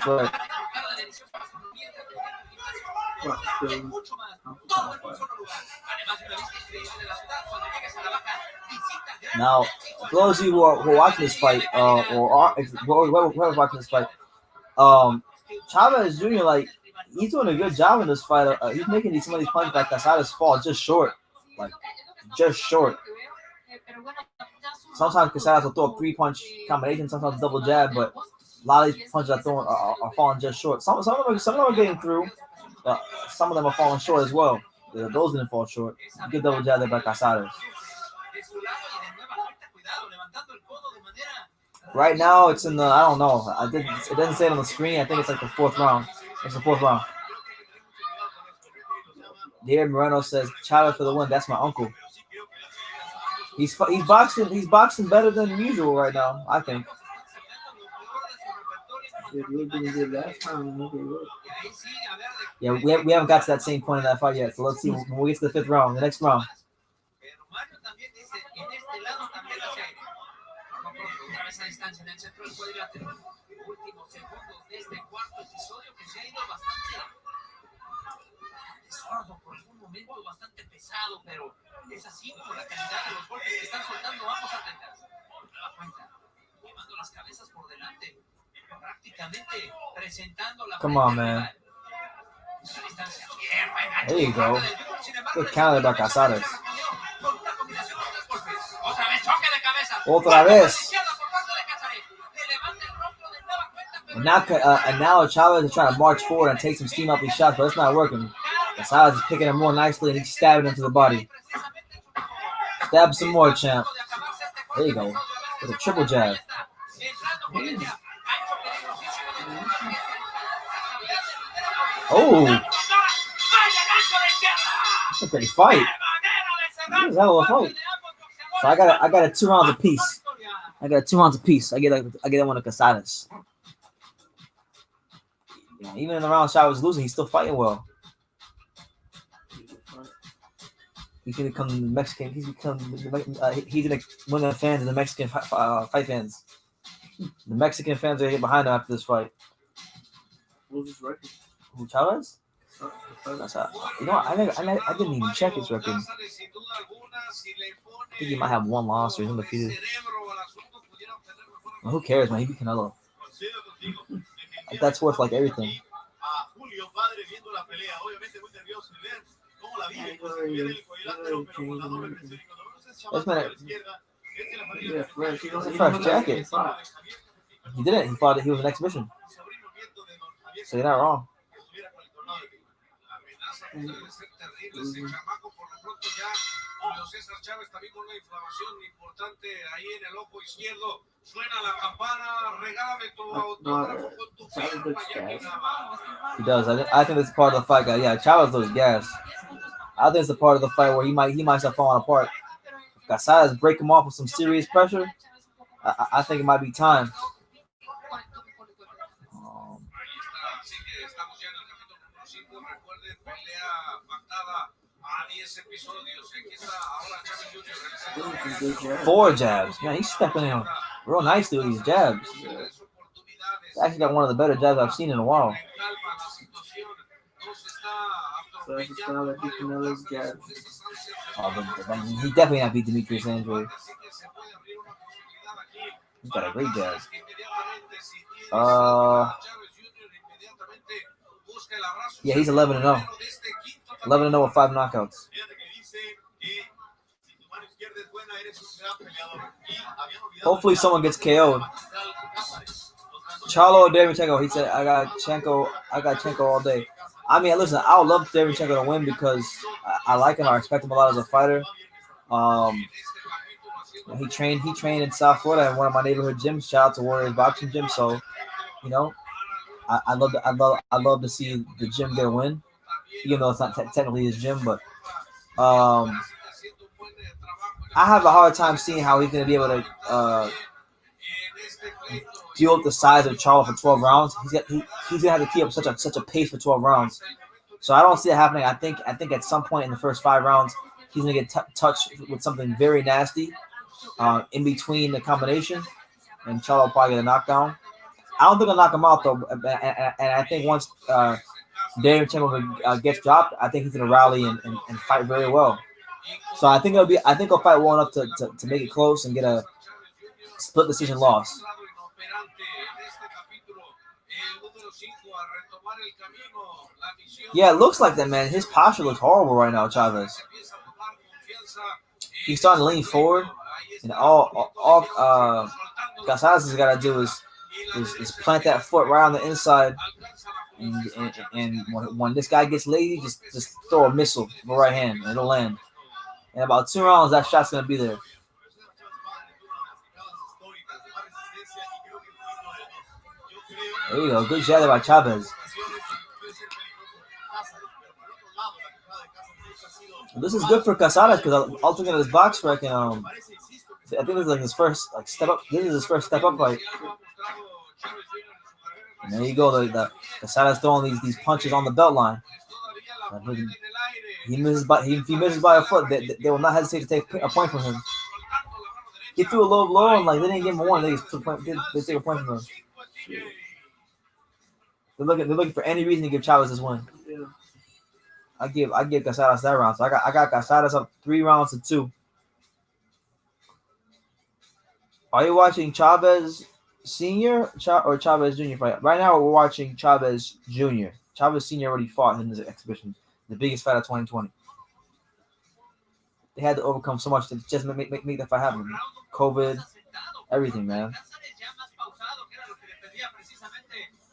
Right. Now, for those of you who are watching this fight, whoever's watching this fight, Chavez Jr., like, he's doing a good job in this fight. He's making some of these punches like Casares fall just short. Like, just short. Sometimes Casares will throw a 3-punch combination, sometimes double jab, but a lot of these punches are falling just short. Some of them are getting through, but some of them are falling short as well. Those didn't fall short. Good double jab there by Casares. Right now, it's in the, I don't know. It doesn't say it on the screen. I think it's like the fourth round. It's the fourth round. David Moreno says, Chavez for the win. That's my uncle. He's boxing better than usual right now, I think. Yeah, we haven't got to that same point in that fight yet. So let's see when we get to the fifth round, the next round. Come on, man. There you go. Good counter by Casares. Otra vez. And now Chavez is trying to march forward and take some steam off these shots, but it's not working. Casares is picking him more nicely and he's stabbing him to the body. Stab some more, champ. There you go. With a triple jab. Oh, that's a great fight. That's a hell of a fight. So I got a 2 rounds apiece. I got 2 rounds apiece. I get that one to Casares. Yeah, even in the round Chavez was losing, he's still fighting well. He's gonna become the Mexican. He's gonna win the fans and the Mexican fight fans. The Mexican fans are here behind him after this fight. Who's his record? Who, Chavez? You know, I didn't even check his record. I think he might have 1 loss or he's undefeated. Well, who cares, man? He beat Canelo. Like, that's worth like everything. That's man. Yeah, fresh. He It's a fresh jacket. He didn't. He fought. He was an exhibition. So you're not wrong. Debe ser terrible ese chamaco. Por lo pronto ya Julio César Chávez también con una inflamación importante ahí en el ojo izquierdo. Suena la campana, regálame tu autógrafo con tu firma, ya que nada. He does. I think that's part of the fight, guy. Yeah, Chavez looks gas. I think it's the part of the fight where he might start falling apart. If Casadas break him off with some serious pressure, I think it might be time. Four jabs. Man, he's stepping in real nicely with these jabs. He's actually got one of the better jabs I've seen in a while. So that's the style that beat Canelo's jabs. Oh, he definitely not beat Demetrius Andrade. He's got a great jab. 11-0. 11-0 with 5 knockouts. Hopefully someone gets KO'd. Charlo Derevchenko, he said, I got Chenko all day. I mean, listen, I would love Derevchenko to win because I like him. I respect him a lot as a fighter. He trained in South Florida in one of my neighborhood gyms. Shout out to Warriors Boxing Gym. So, you know, I love to see the gym get a win, even though it's not technically his gym. But I have a hard time seeing how he's going to be able to deal with the size of Charlo for 12 rounds. He's going to have to keep up such a pace for 12 rounds. So I don't see it happening. I think at some point in the first 5 rounds, he's going to get touched with something very nasty in between the combination, and Charlo will probably get a knockdown. I don't think I'll knock him out, though. And I think once Derevchenko gets dropped, I think he's going to rally and fight very well. So I think he'll fight well enough to make it close and get a split decision loss. Yeah, it looks like that, man. His posture looks horrible right now, Chavez. He's starting to lean forward, and all Casadas has got to do is plant that foot right on the inside, and when this guy gets lazy, just throw a missile with the right hand, and it'll land. In about 2 rounds, that shot's gonna be there. There you go, good jab by Chavez. This is good for Casadas because I'll look at his box strike and I think this is like his first step up. This is his first step up fight. And there you go, the Casadas throwing these punches on the belt line. He misses by a foot, they will not hesitate to take a point from him. He threw a low blow and they didn't give him a warning. They take a point from him. They're looking for any reason to give Chavez this win. Yeah. I give Casadas that round. So I got Casadas up 3 rounds to 2. Are you watching Chavez Senior or Chavez Junior fight? Right now we're watching Chavez Junior. Chavez Senior already fought in this exhibition, the biggest fight of 2020. They had to overcome so much to just make that fight happen. COVID, everything, man.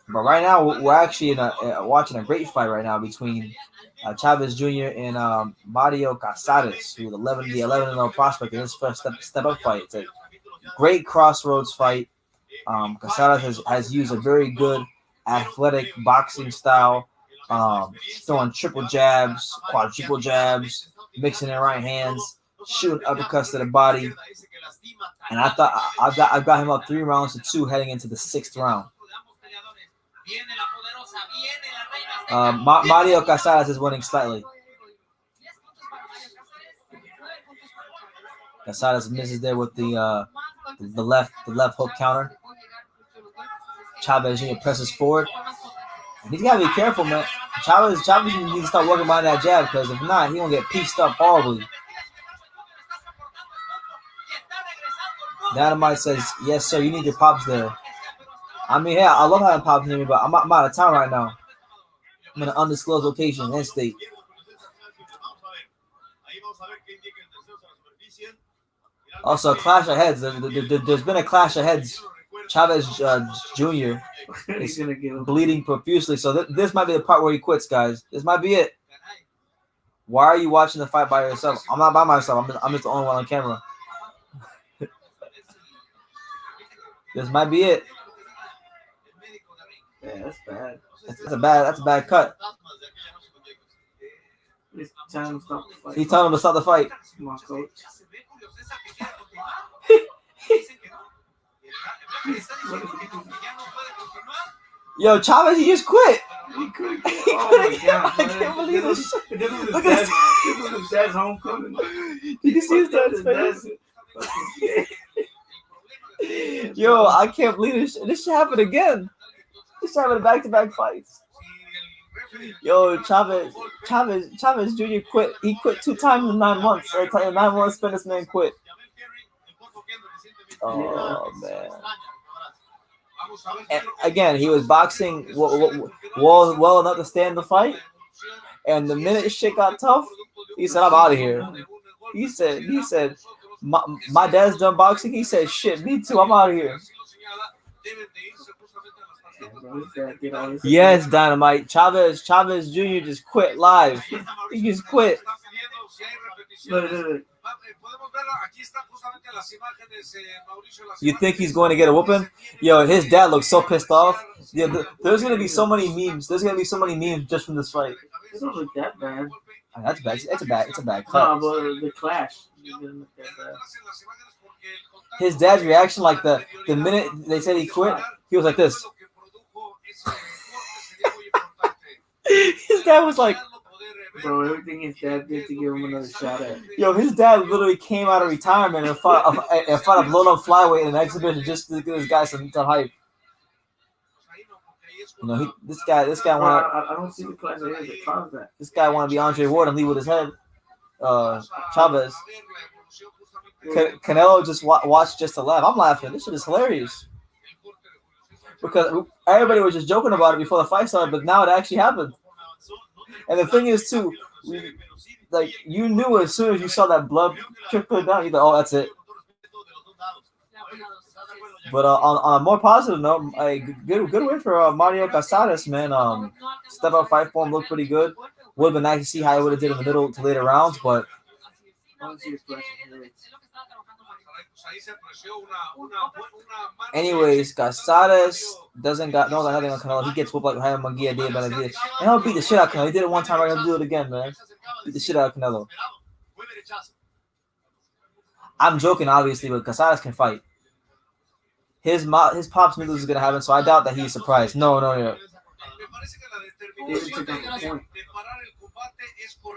But right now we're actually watching a great fight right now between Chavez Jr. and Mario Casares, who's the 11-0 prospect in his first step up fight. It's a great crossroads fight. Casares has used a very good athletic boxing style, throwing triple jabs, quadruple jabs, mixing in right hands, shooting uppercuts to the body. And I thought I got him up 3 rounds to 2 heading into the 6th round. Mario Casares is winning slightly. Casares misses there with the left hook counter. Chavez Jr. presses forward. And he's gotta be careful, man. Chavez needs to start working behind that jab because if not, he's gonna get pieced up horribly. Dynamite says, yes, sir, you need your pops there. I mean, yeah, I love having pops near me, but I'm out of town right now. I'm in an undisclosed location and state. Also, a clash of heads. There's been a clash of heads. Chavez Jr. is bleeding profusely, so this might be the part where he quits, guys. This might be it. Why are you watching the fight by yourself? I'm not by myself. I'm just the only one on camera. This might be it. Yeah, that's bad. That's a bad cut. He's telling him to stop the fight. He's telling him to stop the fight. Come on, coach. Yo, Chavez, he just quit. He could. Oh my God, I can't believe this. This was Look his at dad's homecoming. Did you see his dad's face? Yo, I can't believe this. This should happen again. This should happen back-to-back fights. Yo, Chavez Jr. quit. He quit 2 times in 9 months. In 9 months, this man quit. Oh man. And again, he was boxing well enough to stand the fight. And the minute shit got tough, he said, "I'm out of here." He said, my dad's done boxing. He said, "Shit, me too. I'm out of here." Yes, Dynamite. Chavez Jr. just quit live. He just quit. You think he's going to get a whooping? Yo, his dad looks so pissed off. Yeah, there's gonna be so many memes. There's gonna be so many memes just from this fight. It don't look that bad. That's bad. It's a bad cut. No, but the clash. It didn't look that bad. His dad's reaction, like the minute they said he quit, he was like this. His dad was like, bro, everything his dad did to give him another shot at. Yo, his dad literally came out of retirement and fought a blown-up flyweight in an exhibition just to give this guy some hype. You know, this guy wanted. I don't see the clash of heads that caused that. This guy wanted to be Andre Ward and lead with his head. Chavez. Canelo just watched just to laugh. I'm laughing. This shit is hilarious. Because everybody was just joking about it before the fight started, but now it actually happened. And the thing is, too, you knew as soon as you saw that blood trickle down, you thought, "Oh, that's it." But on a more positive note, a good win for Mario Casares, man. Step up fight form looked pretty good. Would have been nice to see how he would have did in the middle to later rounds, but. Anyways, Casares doesn't got nothing on Canelo. He gets whooped like Jaime Munguia did, and he'll beat the shit out of Canelo. He did it one time, right? He'll do it again, man. Beat the shit out of Canelo. I'm joking, obviously, but Casares can fight. His pops knew this was gonna happen, so I doubt that he's surprised. No.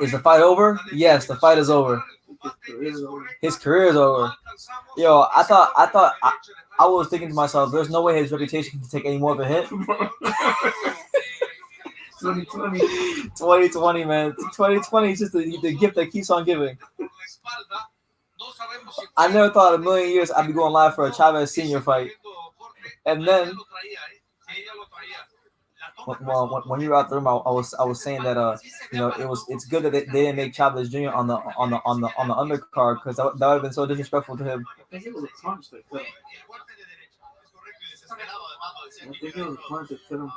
Is the fight over? Yes, the fight is over. His career is over. Yo, I thought I was thinking to myself, there's no way his reputation can take any more of a hit. 2020, man. 2020 is just the gift that keeps on giving. I never thought in a million years I'd be going live for a Chavez Senior fight. And then when you were out there, I was saying that it's good that they didn't make Chavez Jr. on the undercard, because that would have been so disrespectful to him. I think it was a punch that killed him.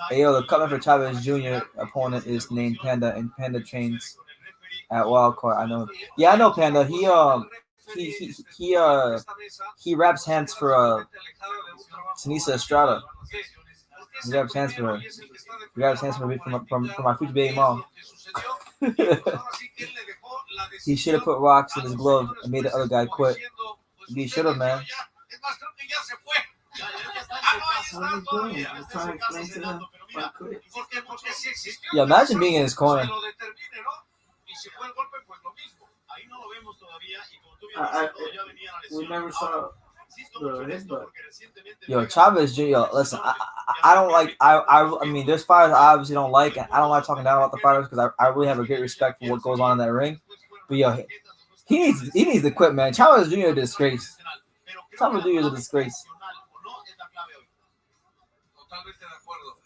Hey, yo, the cutman for Chavez Jr. opponent is named Panda, and Panda trains at Wildcard. I know. Yeah, I know Panda. He wraps hands for Sinisa Estrada. He grabs hands for her. He grabs hands for me from my future baby mom. He should have put rocks in his glove and made the other guy quit. He should have, man. Yeah, imagine being in his corner. We never saw the headbutt. Yo, Chavez Jr. Listen, I don't like. I mean, there's fighters I obviously don't like, and I don't like talking down about the fighters because I really have a great respect for what goes on in that ring. But yo, he needs to quit, man. Chavez Jr. is a disgrace. Chavez Jr. is a disgrace. Totalmente de acuerdo.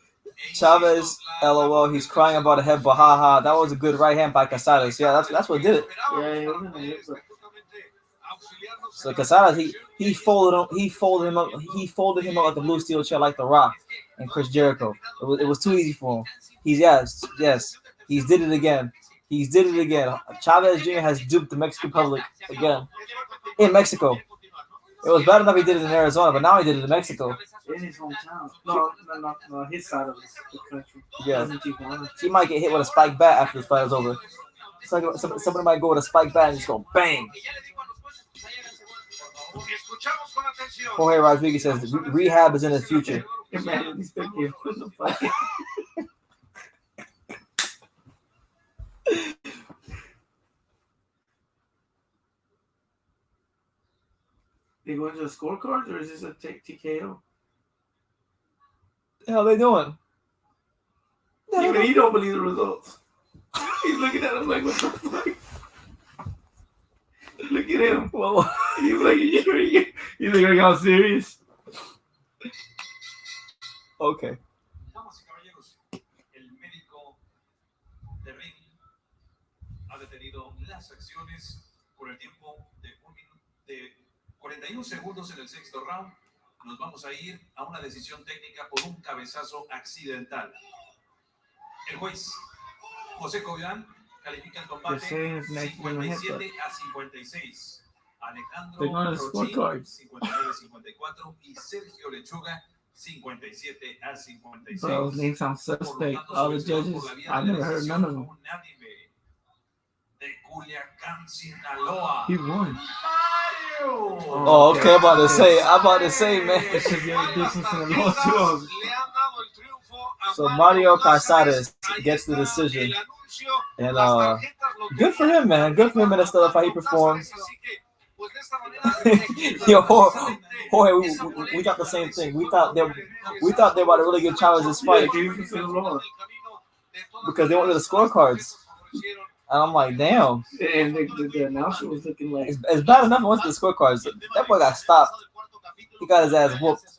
Chavez, LOL, he's crying about a head, but haha, that was a good right hand by Casares. Yeah, that's what did it. Yeah, he wasn't a hit, but So Casares, he folded him up like a blue steel chair, like The Rock and Chris Jericho. It was too easy for him. He's did it again. Chavez Jr. has duped the Mexican public again in Mexico. It was bad enough he did it in Arizona, but now he did it in Mexico. in his hometown. No, his side of the country. Yeah. Doesn't keep on. He might get hit with a spike bat after this fight is over. It's like somebody might go with a spike bat and just go bang. Jorge Rodriguez says rehab is in the future. Imagine he's thinking of the fight. They go into the scorecards, or is this a TKO? The hell they doing? Even he don't believe the results. He's looking at him like, what the fuck? Look at him. Well, He's like, you think I got serious? okay. Damas y caballeros, el médico de ring ha detenido las acciones por el tiempo de 41 segundos en el sexto round. Nos vamos a ir a una decisión técnica por un cabezazo accidental. El juez José Cobian califica el combate 57 a 56. Alejandro Rochín 59-54 y Sergio Lechuga 57 a 56. Bro, those names sound suspect. All the judges, I've never heard none of them. De Culiacán, Sinaloa. He won. Mario. Oh, okay. I'm about to say, man. Because you're addicted to the law too. So Mario Casares gets the decision, and good for him, man. Good for him in the style of how he performed. Yo, Jorge, we got the same thing. We thought they were about to really give Chavez this fight because they went to the scorecards. And I'm like, damn. And the announcer was looking like, It's bad enough once the scorecards. That boy got stopped. He got his ass whooped.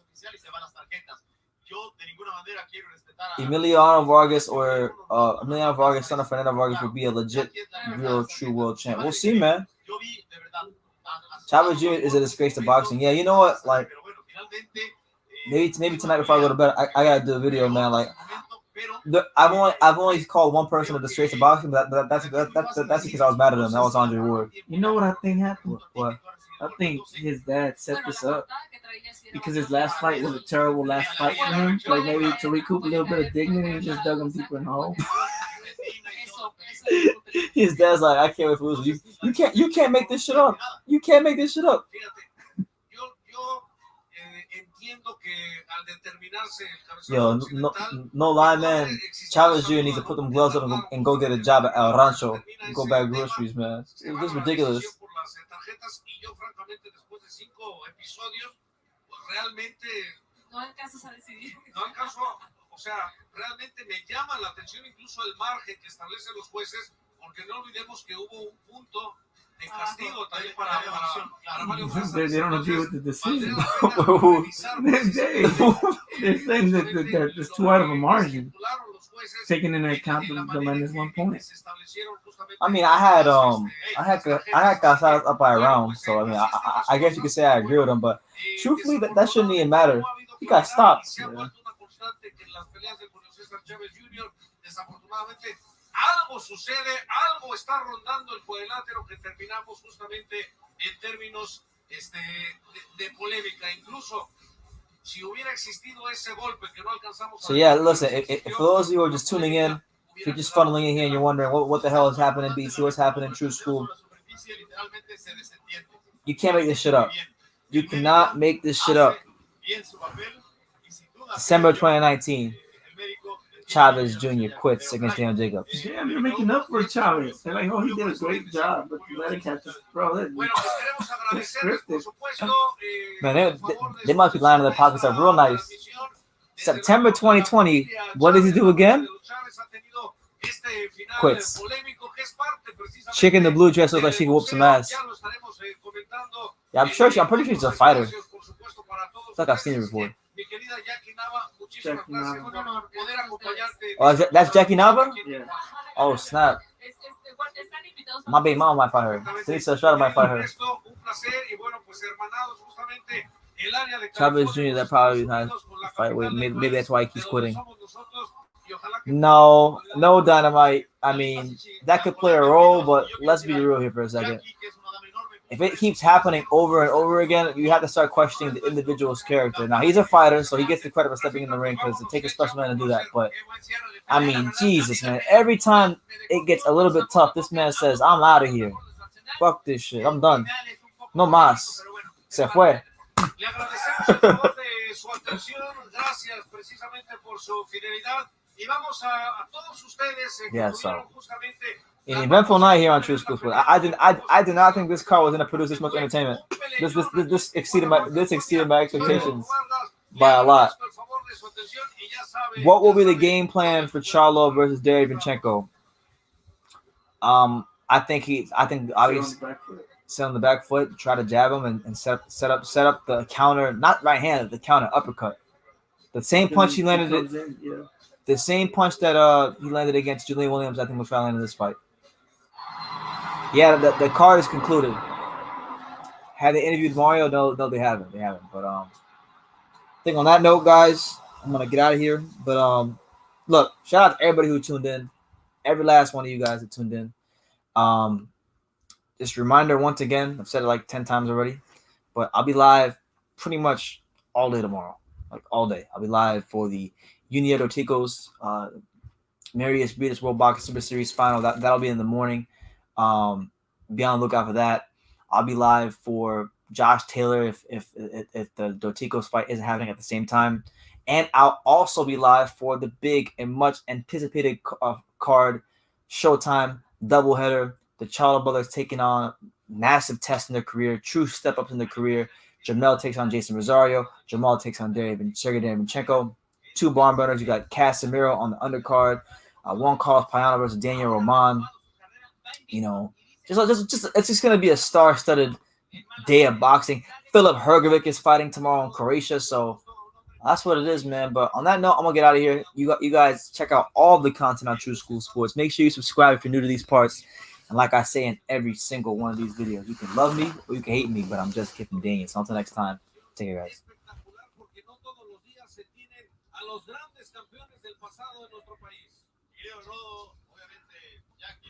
Emiliano Vargas or Emiliano Vargas, son of Fernando Vargas, would be a legit, real, true world champ. We'll see, man. Chavez Jr. is a disgrace to boxing. Yeah, you know what? Like, maybe tonight before I go to bed, I gotta do a video, man. Like, I've only called one person a disgrace to boxing, but that's because I was mad at him. That was Andre Ward. you know what I think happened? What? I think his dad set this up because his last fight was a terrible last fight for him. Like maybe to recoup a little bit of dignity, he just dug him deeper in the hole. His dad's like, I can't wait for this. You can't make this shit up. You can't make this shit up. Yo, no lie, man. Chavez Jr. needs to put them gloves up and go get a job at El Rancho. Go buy groceries, man. This is ridiculous. No alcanzas a decidir. No alcanzo, o sea, realmente me llama la atención incluso el margen que establecen los jueces, porque no olvidemos que hubo un punto de castigo también para Mario Casas. They don't agree with the decision. They're saying that there's 2 out of a margin, taking into account the minus 1 point. I mean, I had Casares up by a round, so I mean, I guess you could say I agree with him, but truthfully, that shouldn't even matter. He got stopped. Yeah. Algo sucede, algo está rondando el cuadrilátero que terminamos justamente en términos de polémica. Incluso si hubiera existido ese golpe que no alcanzamos. So yeah, listen, if for those of you who are just tuning in, if you're just funneling in here and you're wondering what the hell is happening in BC, what's happening in True School, you can't make this shit up. You cannot make this shit up. December 2019. Chavez Jr. quits against Daniel Jacobs. Damn, they're making up for Chavez. They're like, oh, he did a great job, but the other cat just, bro, that's scripted. Man, they must be lying to their pockets up real nice. September 2020, what does he do again? Quits. Chick in the blue dress looks like she can whoop some ass. Yeah, I'm pretty sure she's a fighter. It's like I've seen her before. Mi querida Jackie Nava, muchísimas Jackie gracias Nava. por poder acompañarte. Oh, that's Jackie Nava? Yeah. Oh, snap. My baby mom might fight her. Sinisa Estrada might fight her. Un placer y bueno, pues hermanados justamente el área de Chavez Jr., that probably has a fight weight. Maybe that's why he keeps quitting. No, Dynamite. I mean, that could play a role, but let's be real here for a second. If it keeps happening over and over again, you have to start questioning the individual's character. Now, he's a fighter, so he gets the credit for stepping in the ring because it takes a special man to do that. But, I mean, Jesus, man. Every time it gets a little bit tough, this man says, I'm out of here. Fuck this shit. I'm done. No más. Se fue. Le agradecemos el favor de su atención. Gracias precisamente por su fidelidad. Y vamos a todos ustedes que tuvieron justamente an eventful night here on True School Sports. I did not think this card was going to produce this much entertainment. This exceeded my expectations by a lot. What will be the game plan for Charlo versus Derevyanchenko? I think obviously sit on the back foot, try to jab him, and set up the counter, not right hand, the counter uppercut. The same punch he landed. The same punch that he landed against Julian Williams, I think, will try to land in this fight. Yeah, the card is concluded. Have they interviewed Mario? No, they haven't. But I think on that note, guys, I'm gonna get out of here. But look, shout out to everybody who tuned in. Every last one of you guys that tuned in. Just a reminder once again, I've said it like 10 times already, but I'll be live pretty much all day tomorrow. Like all day. I'll be live for the Junior Tico's Marius Beatus World Boxing Super Series final. That'll be in the morning. Be on the lookout for that. I'll be live for Josh Taylor if the Doticos fight isn't happening at the same time. And I'll also be live for the big and much anticipated card, Showtime doubleheader. The Charlo brothers taking on massive tests in their career, true step-ups in their career. Jamel takes on Jason Rosario. Jamal takes on Sergey Derevyanchenko. Two barn burners. You got Casemiro on the undercard. Juan Carlos Payano versus Daniel Roman. You know, it's just gonna be a star-studded day of boxing. Filip Hrgovic is fighting tomorrow in Croatia, so that's what it is, man. But on that note, I'm gonna get out of here. You guys check out all the content on True School Sports. Make sure you subscribe if you're new to these parts. And like I say in every single one of these videos, you can love me or you can hate me, but I'm just Kip and Daniel. So until next time, take care, guys. A los grandes campeones del pasado de nuestro país. Y obviamente, Jackie